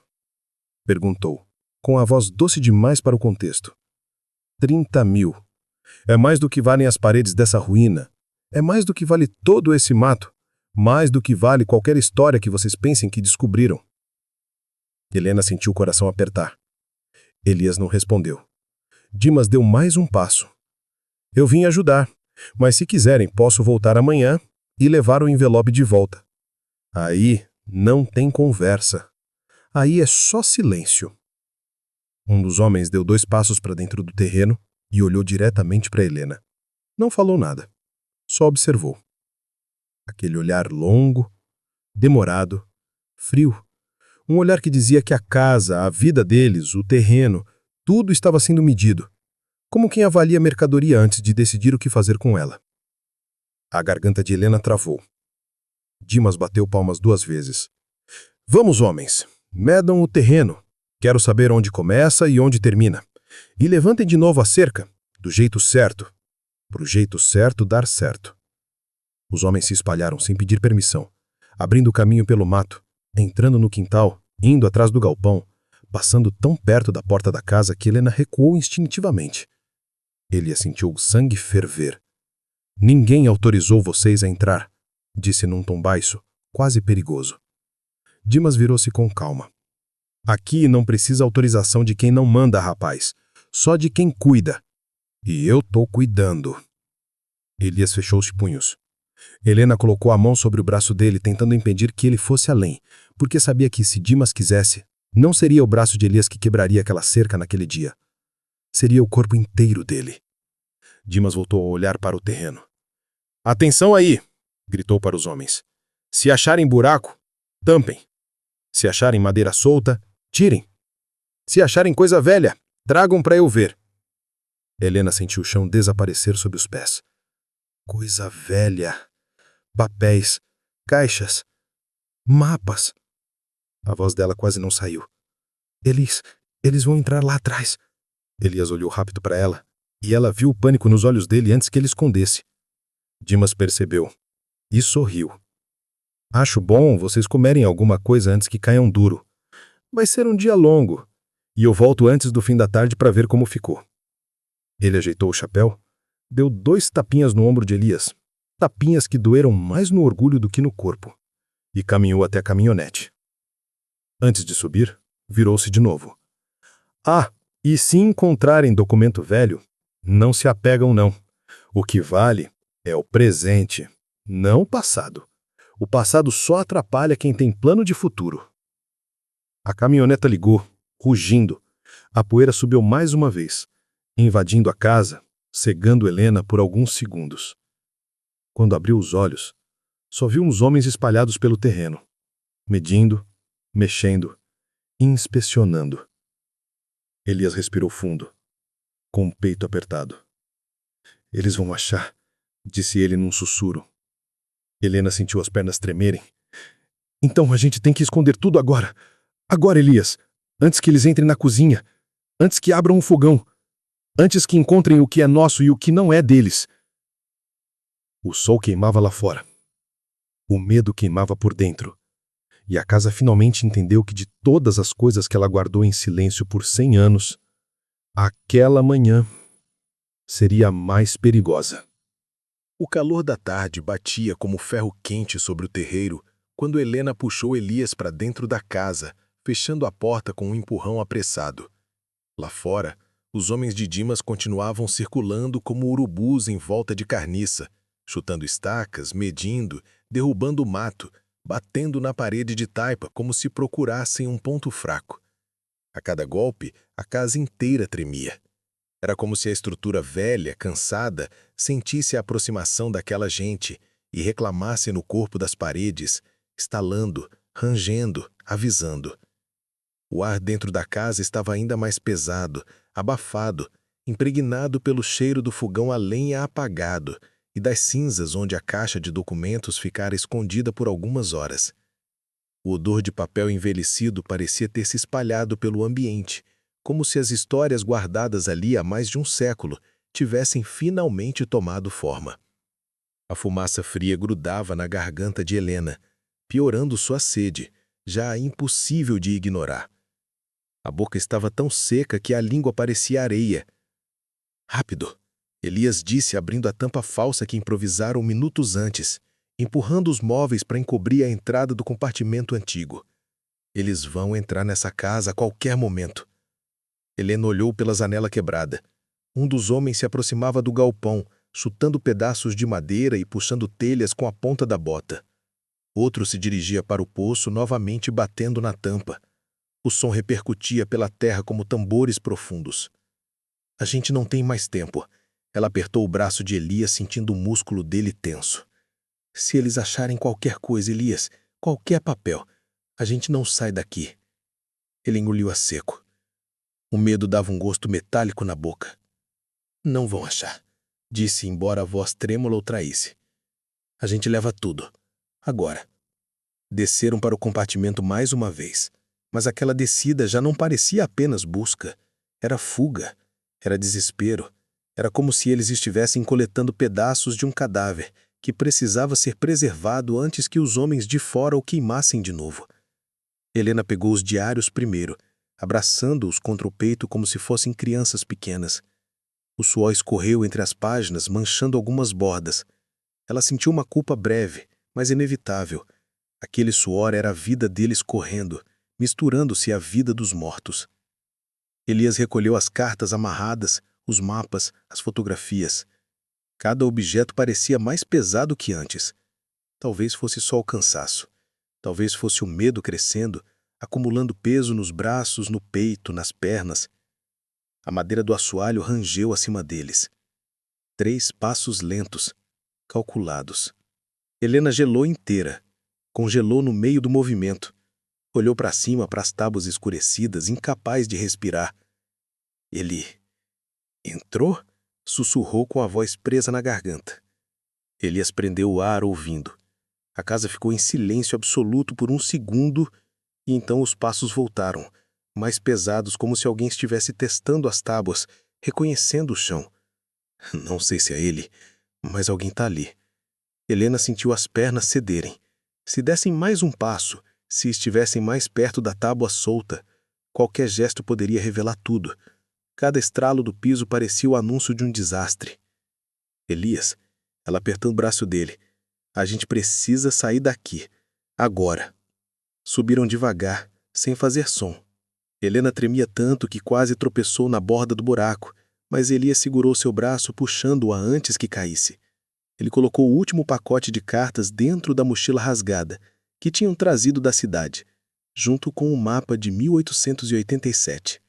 perguntou, com a voz doce demais para o contexto. 30 mil. É mais do que valem as paredes dessa ruína. É mais do que vale todo esse mato. Mais do que vale qualquer história que vocês pensem que descobriram." Helena sentiu o coração apertar. Elias não respondeu. Dimas deu mais um passo. "Eu vim ajudar, mas se quiserem posso voltar amanhã e levar o envelope de volta. Aí não tem conversa. Aí é só silêncio." Um dos homens deu 2 passos para dentro do terreno e olhou diretamente para Helena. Não falou nada, só observou. Aquele olhar longo, demorado, frio. Um olhar que dizia que a casa, a vida deles, o terreno, tudo estava sendo medido, como quem avalia a mercadoria antes de decidir o que fazer com ela. A garganta de Helena travou. Dimas bateu palmas 2 vezes. "Vamos, homens, medam o terreno. Quero saber onde começa e onde termina. E levantem de novo a cerca, do jeito certo. Pro jeito certo dar certo." Os homens se espalharam sem pedir permissão, abrindo caminho pelo mato, entrando no quintal, indo atrás do galpão, passando tão perto da porta da casa que Helena recuou instintivamente. Ele sentiu o sangue ferver. "Ninguém autorizou vocês a entrar", disse num tom baixo, quase perigoso. Dimas virou-se com calma. "Aqui não precisa autorização de quem não manda, rapaz. Só de quem cuida. E eu tô cuidando." Elias fechou os punhos. Helena colocou a mão sobre o braço dele, tentando impedir que ele fosse além, porque sabia que, se Dimas quisesse, não seria o braço de Elias que quebraria aquela cerca naquele dia. Seria o corpo inteiro dele. Dimas voltou a olhar para o terreno. "Atenção aí!" gritou para os homens. "Se acharem buraco, tampem. Se acharem madeira solta, tirem. Se acharem coisa velha, tragam para eu ver." Helena sentiu o chão desaparecer sob os pés. Coisa velha. Papéis, caixas, mapas. A voz dela quase não saiu. Eles vão entrar lá atrás." Elias olhou rápido para ela, e ela viu o pânico nos olhos dele antes que ele escondesse. Dimas percebeu, e sorriu. "Acho bom vocês comerem alguma coisa antes que caiam duro. Vai ser um dia longo, e eu volto antes do fim da tarde para ver como ficou." Ele ajeitou o chapéu, deu 2 tapinhas no ombro de Elias tapinhas que doeram mais no orgulho do que no corpo, e caminhou até a caminhonete. Antes de subir, virou-se de novo. Ah, e se encontrarem documento velho, não se apegam não. O que vale é o presente, não o passado. O passado só atrapalha quem tem plano de futuro. A caminhoneta ligou, rugindo. A poeira subiu mais uma vez, invadindo a casa, cegando Helena por alguns segundos. Quando abriu os olhos, só viu uns homens espalhados pelo terreno, medindo, mexendo, inspecionando. Elias respirou fundo, com o peito apertado. Eles vão achar, disse ele num sussurro. Helena sentiu as pernas tremerem. Então a gente tem que esconder tudo agora. Agora, Elias, antes que eles entrem na cozinha, antes que abram um fogão, antes que encontrem o que é nosso e o que não é deles. O sol queimava lá fora. O medo queimava por dentro. E a casa finalmente entendeu que de todas as coisas que ela guardou em silêncio por 100 anos, aquela manhã seria a mais perigosa. O calor da tarde batia como ferro quente sobre o terreiro quando Helena puxou Elias para dentro da casa, fechando a porta com um empurrão apressado. Lá fora, os homens de Dimas continuavam circulando como urubus em volta de carniça, chutando estacas, medindo, derrubando o mato, batendo na parede de taipa como se procurassem um ponto fraco. A cada golpe, a casa inteira tremia. Era como se a estrutura velha, cansada, sentisse a aproximação daquela gente e reclamasse no corpo das paredes, estalando, rangendo, avisando. O ar dentro da casa estava ainda mais pesado, abafado, impregnado pelo cheiro do fogão a lenha apagado e das cinzas onde a caixa de documentos ficara escondida por algumas horas. O odor de papel envelhecido parecia ter se espalhado pelo ambiente, como se as histórias guardadas ali há mais de um século tivessem finalmente tomado forma. A fumaça fria grudava na garganta de Helena, piorando sua sede, já impossível de ignorar. A boca estava tão seca que a língua parecia areia. Rápido! Elias disse, abrindo a tampa falsa que improvisaram minutos antes, empurrando os móveis para encobrir a entrada do compartimento antigo. Eles vão entrar nessa casa a qualquer momento. Helena olhou pela janela quebrada. Um dos homens se aproximava do galpão, chutando pedaços de madeira e puxando telhas com a ponta da bota. Outro se dirigia para o poço, novamente batendo na tampa. O som repercutia pela terra como tambores profundos. A gente não tem mais tempo. Ela apertou o braço de Elias, sentindo o músculo dele tenso. Se eles acharem qualquer coisa, Elias, qualquer papel, a gente não sai daqui. Ele engoliu a seco. O medo dava um gosto metálico na boca. Não vão achar, disse, embora a voz trêmula o traísse. A gente leva tudo. Agora. Desceram para o compartimento mais uma vez, mas aquela descida já não parecia apenas busca. Era fuga, era desespero. Era como se eles estivessem coletando pedaços de um cadáver que precisava ser preservado antes que os homens de fora o queimassem de novo. Helena pegou os diários primeiro, abraçando-os contra o peito como se fossem crianças pequenas. O suor escorreu entre as páginas, manchando algumas bordas. Ela sentiu uma culpa breve, mas inevitável. Aquele suor era a vida deles correndo, misturando-se à vida dos mortos. Elias recolheu as cartas amarradas, os mapas, as fotografias. Cada objeto parecia mais pesado que antes. Talvez fosse só o cansaço. Talvez fosse o medo crescendo, acumulando peso nos braços, no peito, nas pernas. A madeira do assoalho rangeu acima deles. 3 passos lentos, calculados. Helena gelou inteira. Congelou no meio do movimento. Olhou para cima, para as tábuas escurecidas, incapaz de respirar. Ele entrou? Sussurrou com a voz presa na garganta. Elias prendeu o ar ouvindo. A casa ficou em silêncio absoluto por um segundo e então os passos voltaram, mais pesados, como se alguém estivesse testando as tábuas, reconhecendo o chão. Não sei se é ele, mas alguém está ali. Helena sentiu as pernas cederem. Se dessem mais um passo, se estivessem mais perto da tábua solta, qualquer gesto poderia revelar tudo. Cada estralo do piso parecia o anúncio de um desastre. Elias, Ela apertou o braço dele. A gente precisa sair daqui. Agora. Subiram devagar, sem fazer som. Helena tremia tanto que quase tropeçou na borda do buraco, mas Elias segurou seu braço puxando-a antes que caísse. Ele colocou o último pacote de cartas dentro da mochila rasgada, que tinham trazido da cidade, junto com o mapa de 1887.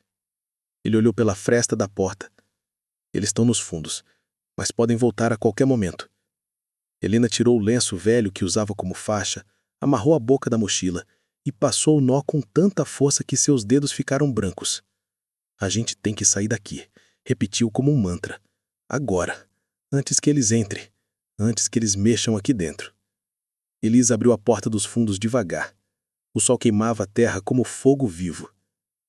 Ele olhou pela fresta da porta. Eles estão nos fundos, mas podem voltar a qualquer momento. Helena tirou o lenço velho que usava como faixa, amarrou a boca da mochila e passou o nó com tanta força que seus dedos ficaram brancos. A gente tem que sair daqui, repetiu como um mantra. Agora, antes que eles entrem, antes que eles mexam aqui dentro. Elias abriu a porta dos fundos devagar. O sol queimava a terra como fogo vivo.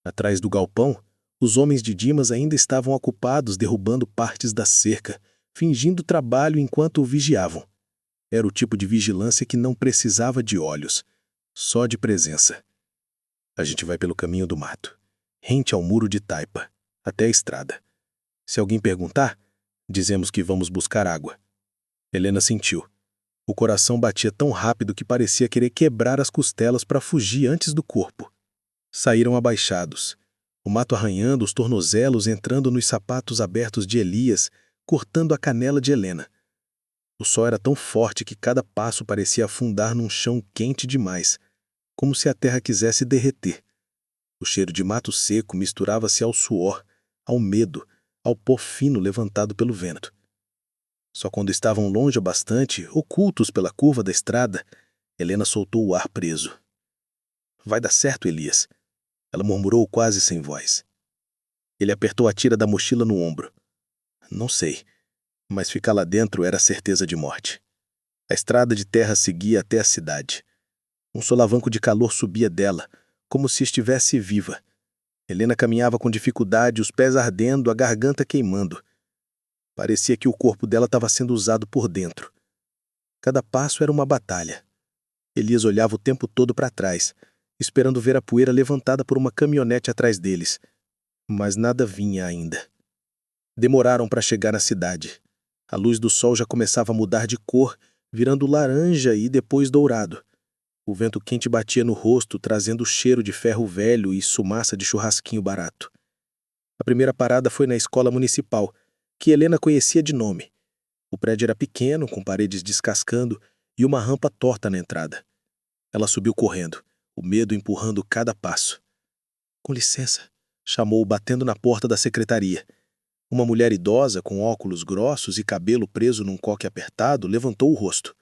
Atrás do galpão, os homens de Dimas ainda estavam ocupados derrubando partes da cerca, fingindo trabalho enquanto o vigiavam. Era o tipo de vigilância que não precisava de olhos, só de presença. A gente vai pelo caminho do mato, rente ao muro de taipa, até a estrada. Se alguém perguntar, dizemos que vamos buscar água. Helena sentiu. O coração batia tão rápido que parecia querer quebrar as costelas para fugir antes do corpo. Saíram abaixados, o mato arranhando os tornozelos, entrando nos sapatos abertos de Elias, cortando a canela de Helena. O sol era tão forte que cada passo parecia afundar num chão quente demais, como se a terra quisesse derreter. O cheiro de mato seco misturava-se ao suor, ao medo, ao pó fino levantado pelo vento. Só quando estavam longe o bastante, ocultos pela curva da estrada, Helena soltou o ar preso. Vai dar certo, Elias, ela murmurou quase sem voz. Ele apertou a tira da mochila no ombro. Não sei, mas ficar lá dentro era certeza de morte. A estrada de terra seguia até a cidade. Um solavanco de calor subia dela, como se estivesse viva. Helena caminhava com dificuldade, os pés ardendo, a garganta queimando. Parecia que o corpo dela estava sendo usado por dentro. Cada passo era uma batalha. Elias olhava o tempo todo para trás, esperando ver a poeira levantada por uma caminhonete atrás deles. Mas nada vinha ainda. Demoraram para chegar na cidade. A luz do sol já começava a mudar de cor, virando laranja e depois dourado. O vento quente batia no rosto, trazendo o cheiro de ferro velho e sumaça de churrasquinho barato. A primeira parada foi na escola municipal, que Helena conhecia de nome. O prédio era pequeno, com paredes descascando e uma rampa torta na entrada. Ela subiu correndo, o medo empurrando cada passo. Com licença, chamou, batendo na porta da secretaria. Uma mulher idosa, com óculos grossos e cabelo preso num coque apertado, levantou o rosto.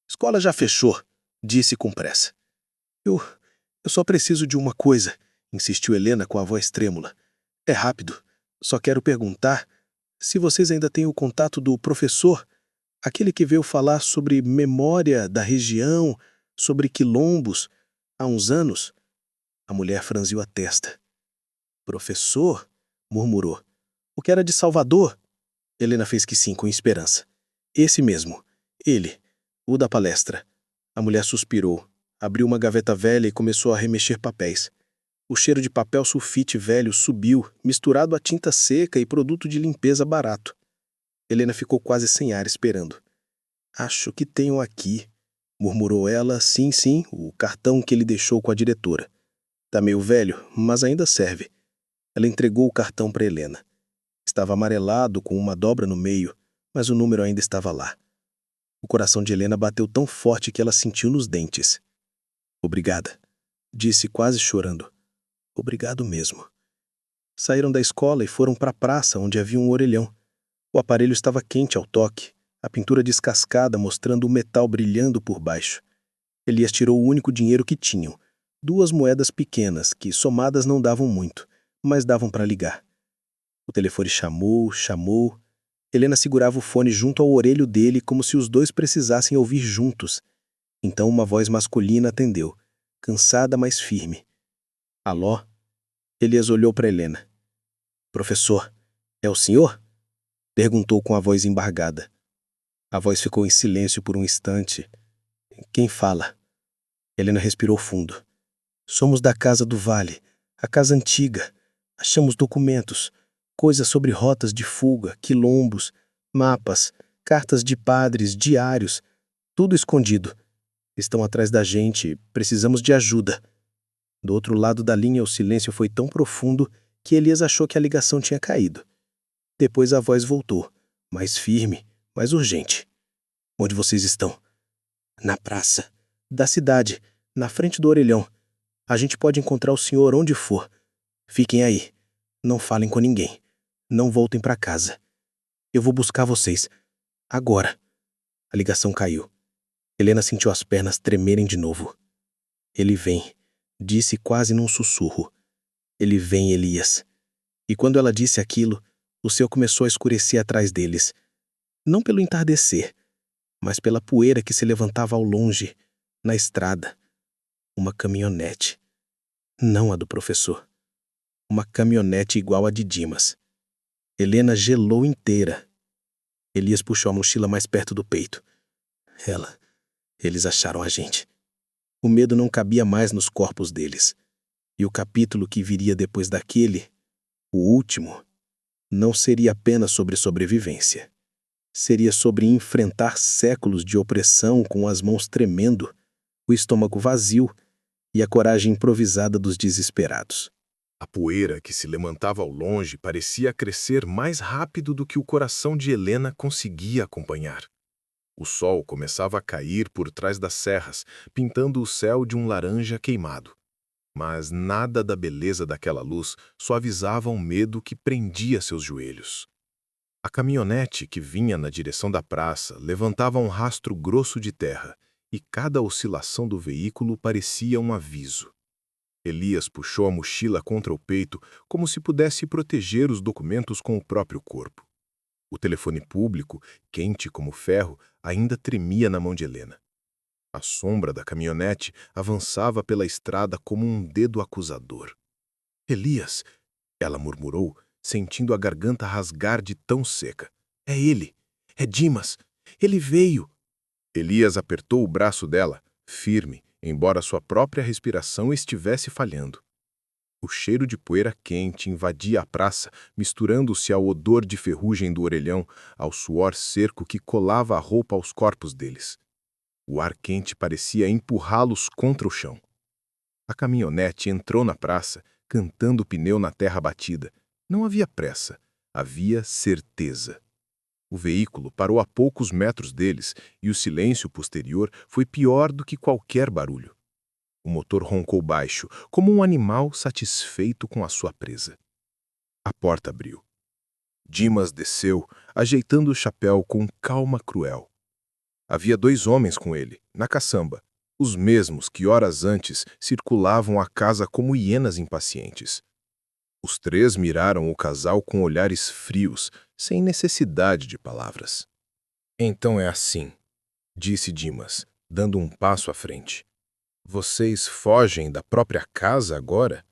Escola já fechou, disse com pressa. Eu só preciso de uma coisa, insistiu Helena com a voz trêmula. É rápido, só quero perguntar se vocês ainda têm o contato do professor, aquele que veio falar sobre memória da região, sobre quilombos, há uns anos. A mulher franziu a testa. Professor? Murmurou. O que era de Salvador? Helena fez que sim, com esperança. Esse mesmo. Ele. O da palestra. A mulher suspirou, abriu uma gaveta velha e começou a remexer papéis. O cheiro de papel sulfite velho subiu, misturado a tinta seca e produto de limpeza barato. Helena ficou quase sem ar esperando. Acho que tenho aqui, murmurou ela. Sim, o cartão que ele deixou com a diretora. Tá meio velho, mas ainda serve. Ela entregou o cartão para Helena. Estava amarelado, com uma dobra no meio, mas o número ainda estava lá. O coração de Helena bateu tão forte que ela sentiu nos dentes. Obrigada, disse quase chorando. Obrigado mesmo. Saíram da escola e foram para a praça, onde havia um orelhão. O aparelho estava quente ao toque, a pintura descascada mostrando o metal brilhando por baixo. Elias tirou o único dinheiro que tinham, 2 moedas pequenas, que somadas não davam muito, mas davam para ligar. O telefone chamou. Helena segurava o fone junto ao orelho dele como se os dois precisassem ouvir juntos. Então uma voz masculina atendeu, cansada, mas firme. Alô? Elias olhou para Helena. Professor, é o senhor? Perguntou com a voz embargada. A voz ficou em silêncio por um instante. Quem fala? Helena respirou fundo. Somos da Casa do Vale, a casa antiga. Achamos documentos, coisas sobre rotas de fuga, quilombos, mapas. Cartas de padres, diários, tudo escondido. Estão atrás da gente, precisamos de ajuda. Do outro lado da linha, o silêncio foi tão profundo que Elias achou que a ligação tinha caído. Depois a voz voltou, mais firme, mais urgente. Onde vocês estão? Na praça. Da cidade, na frente do orelhão. A gente pode encontrar o senhor onde for. Fiquem aí. Não falem com ninguém. Não voltem para casa. Eu vou buscar vocês. Agora. A ligação caiu. Helena sentiu as pernas tremerem de novo. Ele vem, disse quase num sussurro. Ele vem, Elias. E quando ela disse aquilo, o céu começou a escurecer atrás deles. Não pelo entardecer, mas pela poeira que se levantava ao longe, na estrada. Uma caminhonete. Não a do professor. Uma caminhonete igual a de Dimas. Helena gelou inteira. Elias puxou a mochila mais perto do peito. Eles acharam a gente. O medo não cabia mais nos corpos deles. E o capítulo que viria depois daquele, o último, não seria apenas sobre sobrevivência. Seria sobre enfrentar séculos de opressão com as mãos tremendo, o estômago vazio e a coragem improvisada dos desesperados. A poeira que se levantava ao longe parecia crescer mais rápido do que o coração de Helena conseguia acompanhar. O sol começava a cair por trás das serras, pintando o céu de um laranja queimado. Mas nada da beleza daquela luz suavizava o medo que prendia seus joelhos. A caminhonete que vinha na direção da praça levantava um rastro grosso de terra, e cada oscilação do veículo parecia um aviso. Elias puxou a mochila contra o peito como se pudesse proteger os documentos com o próprio corpo. O telefone público, quente como ferro, ainda tremia na mão de Helena. A sombra da caminhonete avançava pela estrada como um dedo acusador. Elias, ela murmurou, sentindo a garganta rasgar de tão seca. É ele! É Dimas! Ele veio! Elias apertou o braço dela, firme, embora sua própria respiração estivesse falhando. O cheiro de poeira quente invadia a praça, misturando-se ao odor de ferrugem do orelhão, ao suor seco que colava a roupa aos corpos deles. O ar quente parecia empurrá-los contra o chão. A caminhonete entrou na praça, cantando o pneu na terra batida. Não havia pressa, havia certeza. O veículo parou a poucos metros deles e o silêncio posterior foi pior do que qualquer barulho. O motor roncou baixo, como um animal satisfeito com a sua presa. A porta abriu. Dimas desceu, ajeitando o chapéu com calma cruel. Havia 2 homens com ele, na caçamba, os mesmos que horas antes circulavam a casa como hienas impacientes. Os 3 miraram o casal com olhares frios, sem necessidade de palavras. Então é assim, disse Dimas, dando um passo à frente. Vocês fogem da própria casa agora?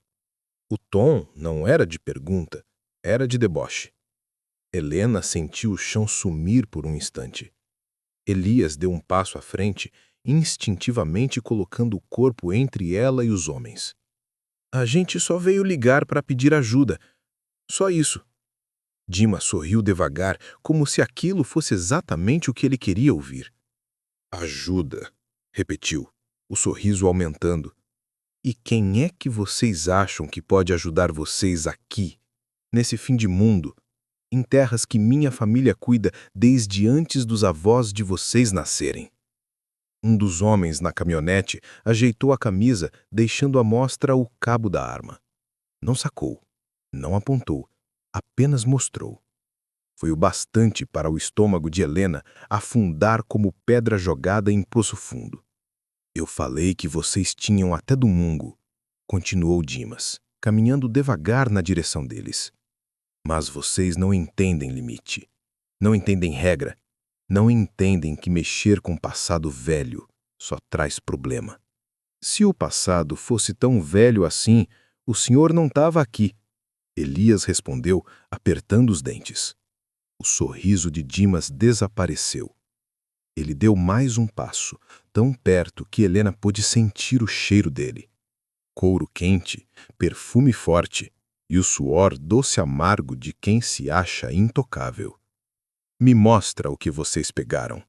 O tom não era de pergunta, era de deboche. Helena sentiu o chão sumir por um instante. Elias deu um passo à frente, instintivamente colocando o corpo entre ela e os homens. A gente só veio ligar para pedir ajuda. Só isso. Dimas sorriu devagar, como se aquilo fosse exatamente o que ele queria ouvir. Ajuda, repetiu, o sorriso aumentando. E quem é que vocês acham que pode ajudar vocês aqui, nesse fim de mundo, em terras que minha família cuida desde antes dos avós de vocês nascerem? Um dos homens na caminhonete ajeitou a camisa, deixando à mostra o cabo da arma. Não sacou, não apontou, apenas mostrou. Foi o bastante para o estômago de Helena afundar como pedra jogada em poço fundo. Eu falei que vocês tinham até domingo, continuou Dimas, caminhando devagar na direção deles. Mas vocês não entendem limite, não entendem regra, não entendem que mexer com o passado velho só traz problema. Se o passado fosse tão velho assim, o senhor não estava aqui. Elias respondeu, apertando os dentes. O sorriso de Dimas desapareceu. Ele deu mais um passo, tão perto que Helena pôde sentir o cheiro dele. Couro quente, perfume forte e o suor doce amargo de quem se acha intocável. Me mostra o que vocês pegaram,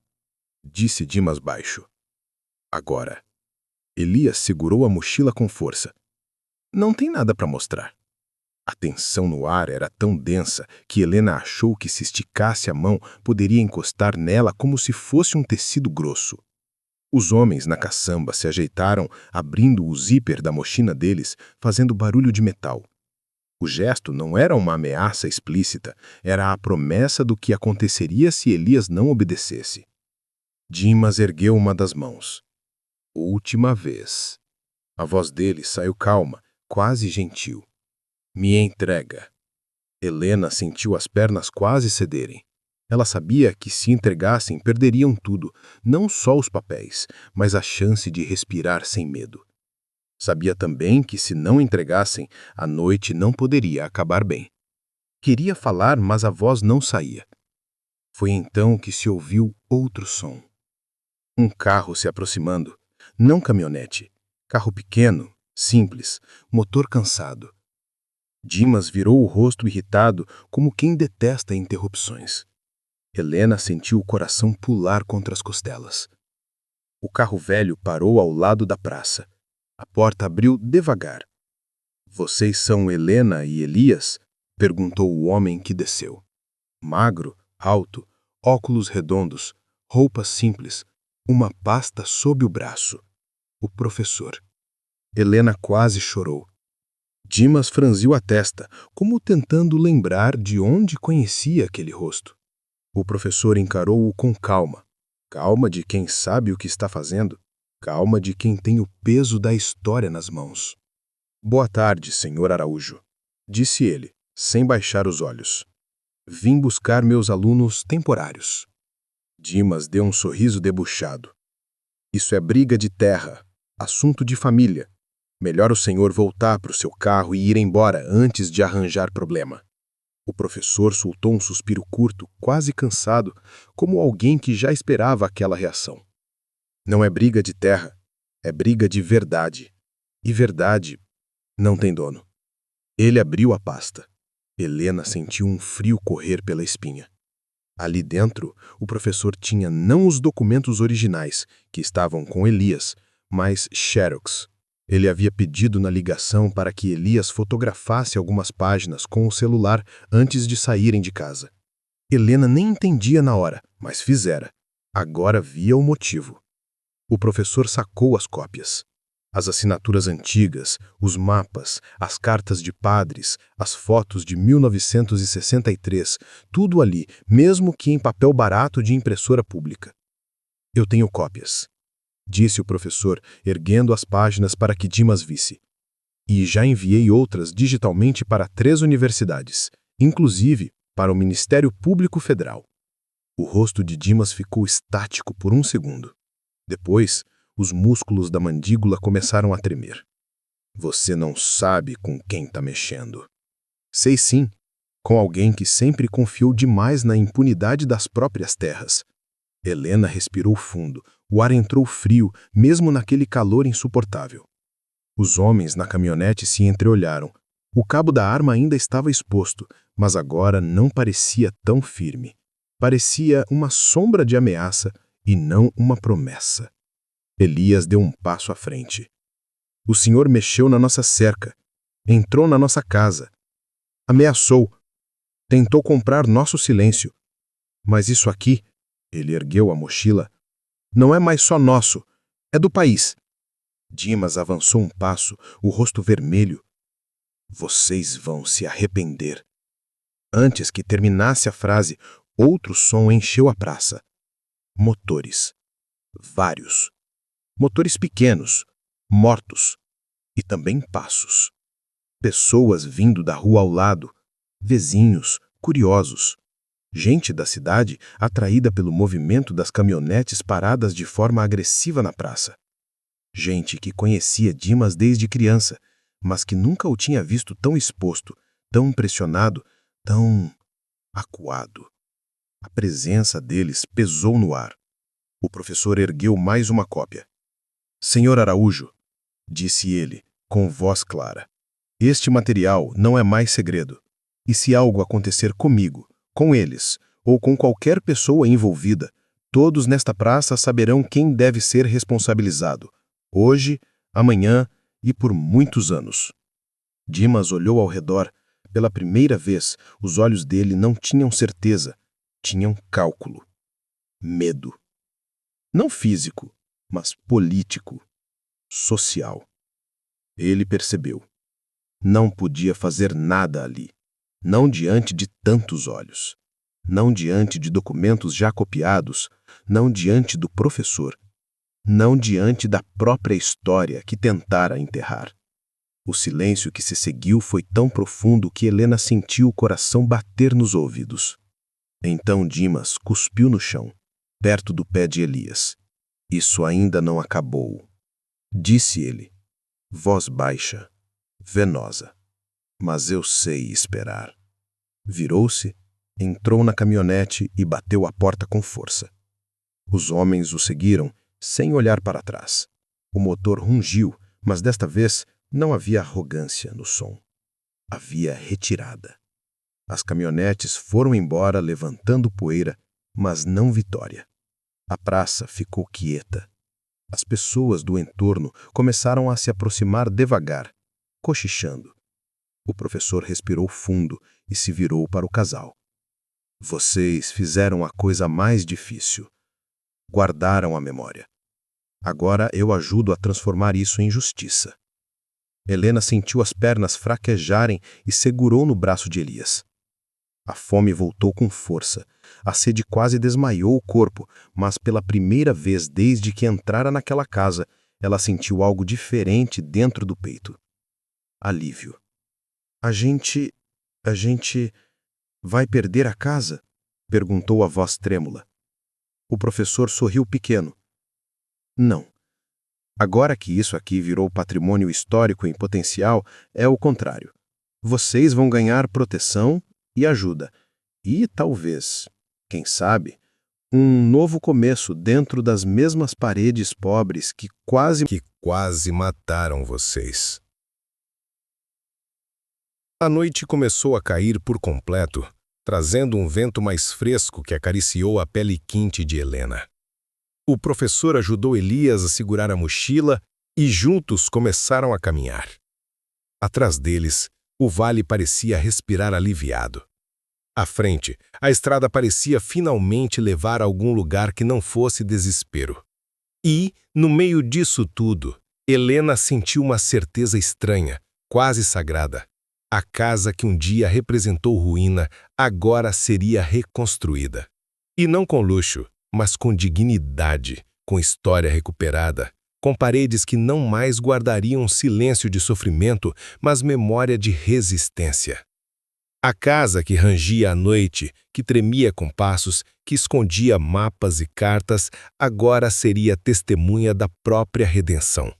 disse Dimas baixo. Agora. Elias segurou a mochila com força. Não tem nada para mostrar. A tensão no ar era tão densa que Helena achou que se esticasse a mão poderia encostar nela como se fosse um tecido grosso. Os homens na caçamba se ajeitaram, abrindo o zíper da mochila deles, fazendo barulho de metal. O gesto não era uma ameaça explícita, era a promessa do que aconteceria se Elias não obedecesse. Dimas ergueu uma das mãos. Última vez. A voz dele saiu calma, quase gentil. Me entrega. Helena sentiu as pernas quase cederem. Ela sabia que se entregassem perderiam tudo, não só os papéis, mas a chance de respirar sem medo. Sabia também que se não entregassem, a noite não poderia acabar bem. Queria falar, mas a voz não saía. Foi então que se ouviu outro som. Um carro se aproximando. Não caminhonete. Carro pequeno, simples, motor cansado. Dimas virou o rosto irritado, como quem detesta interrupções. Helena sentiu o coração pular contra as costelas. O carro velho parou ao lado da praça. A porta abriu devagar. Vocês são Helena e Elias? Perguntou o homem que desceu. Magro, alto, óculos redondos, roupas simples, uma pasta sob o braço. O professor. Helena quase chorou. Dimas franziu a testa, como tentando lembrar de onde conhecia aquele rosto. O professor encarou-o com calma. Calma de quem sabe o que está fazendo. Calma de quem tem o peso da história nas mãos. Boa tarde, senhor Araújo, disse ele, sem baixar os olhos. Vim buscar meus alunos temporários. Dimas deu um sorriso debuxado. Isso é briga de terra, assunto de família. Melhor o senhor voltar para o seu carro e ir embora antes de arranjar problema. O professor soltou um suspiro curto, quase cansado, como alguém que já esperava aquela reação. Não é briga de terra, é briga de verdade. E verdade não tem dono. Ele abriu a pasta. Helena sentiu um frio correr pela espinha. Ali dentro, o professor tinha não os documentos originais, que estavam com Elias, mas xerox. Ele havia pedido na ligação para que Elias fotografasse algumas páginas com o celular antes de saírem de casa. Helena nem entendia na hora, mas fizera. Agora via o motivo. O professor sacou as cópias. As assinaturas antigas, os mapas, as cartas de padres, as fotos de 1963, tudo ali, mesmo que em papel barato de impressora pública. Eu tenho cópias, disse o professor, erguendo as páginas para que Dimas visse. E já enviei outras digitalmente para 3 universidades, inclusive para o Ministério Público Federal. O rosto de Dimas ficou estático por um segundo. Depois, os músculos da mandíbula começaram a tremer. Você não sabe com quem está mexendo. Sei sim, com alguém que sempre confiou demais na impunidade das próprias terras. Helena respirou fundo. O ar entrou frio, mesmo naquele calor insuportável. Os homens na caminhonete se entreolharam. O cabo da arma ainda estava exposto, mas agora não parecia tão firme. Parecia uma sombra de ameaça e não uma promessa. Elias deu um passo à frente. O senhor mexeu na nossa cerca, entrou na nossa casa, ameaçou, tentou comprar nosso silêncio. Mas isso aqui, ele ergueu a mochila, não é mais só nosso, é do país. Dimas avançou um passo, o rosto vermelho. Vocês vão se arrepender. Antes que terminasse a frase, outro som encheu a praça. Motores. Vários. Motores pequenos, mortos. E também passos. Pessoas vindo da rua ao lado. Vizinhos, curiosos. Gente da cidade atraída pelo movimento das caminhonetes paradas de forma agressiva na praça. Gente que conhecia Dimas desde criança, mas que nunca o tinha visto tão exposto, tão pressionado, tão acuado. A presença deles pesou no ar. O professor ergueu mais uma cópia. Senhor Araújo, disse ele, com voz clara, este material não é mais segredo. E se algo acontecer comigo, com eles, ou com qualquer pessoa envolvida. Todos nesta praça saberão quem deve ser responsabilizado. Hoje, amanhã e por muitos anos. Dimas olhou ao redor. Pela primeira vez, os olhos dele não tinham certeza, tinham cálculo. Medo. Não físico, mas político, social. Ele percebeu. Não podia fazer nada ali. Não diante de tantos olhos. Não diante de documentos já copiados. Não diante do professor. Não diante da própria história que tentara enterrar. O silêncio que se seguiu foi tão profundo que Helena sentiu o coração bater nos ouvidos. Então Dimas cuspiu no chão, perto do pé de Elias. Isso ainda não acabou, disse ele, voz baixa, venosa. Mas eu sei esperar. Virou-se, entrou na caminhonete e bateu a porta com força. Os homens o seguiram, sem olhar para trás. O motor rungiu, mas desta vez não havia arrogância no som. Havia retirada. As caminhonetes foram embora levantando poeira, mas não vitória. A praça ficou quieta. As pessoas do entorno começaram a se aproximar devagar, cochichando. O professor respirou fundo e se virou para o casal. Vocês fizeram a coisa mais difícil. Guardaram a memória. Agora eu ajudo a transformar isso em justiça. Helena sentiu as pernas fraquejarem e segurou no braço de Elias. A fome voltou com força. A sede quase desmaiou o corpo, mas pela primeira vez desde que entrara naquela casa, ela sentiu algo diferente dentro do peito. Alívio. A gente vai perder a casa? Perguntou a voz trêmula. O professor sorriu pequeno. Não. Agora que isso aqui virou patrimônio histórico em potencial, é o contrário. Vocês vão ganhar proteção e ajuda. E talvez, quem sabe, um novo começo dentro das mesmas paredes pobres que quase mataram vocês. A noite começou a cair por completo, trazendo um vento mais fresco que acariciou a pele quente de Helena. O professor ajudou Elias a segurar a mochila e juntos começaram a caminhar. Atrás deles, o vale parecia respirar aliviado. À frente, a estrada parecia finalmente levar a algum lugar que não fosse desespero. E, no meio disso tudo, Helena sentiu uma certeza estranha, quase sagrada. A casa que um dia representou ruína, agora seria reconstruída. E não com luxo, mas com dignidade, com história recuperada, com paredes que não mais guardariam silêncio de sofrimento, mas memória de resistência. A casa que rangia à noite, que tremia com passos, que escondia mapas e cartas, agora seria testemunha da própria redenção.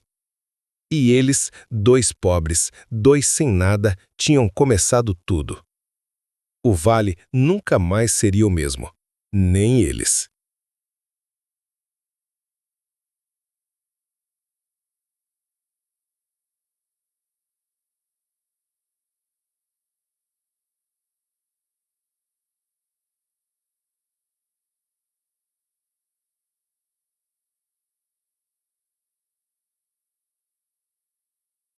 E eles, dois pobres, dois sem nada, tinham começado tudo. O vale nunca mais seria o mesmo, nem eles.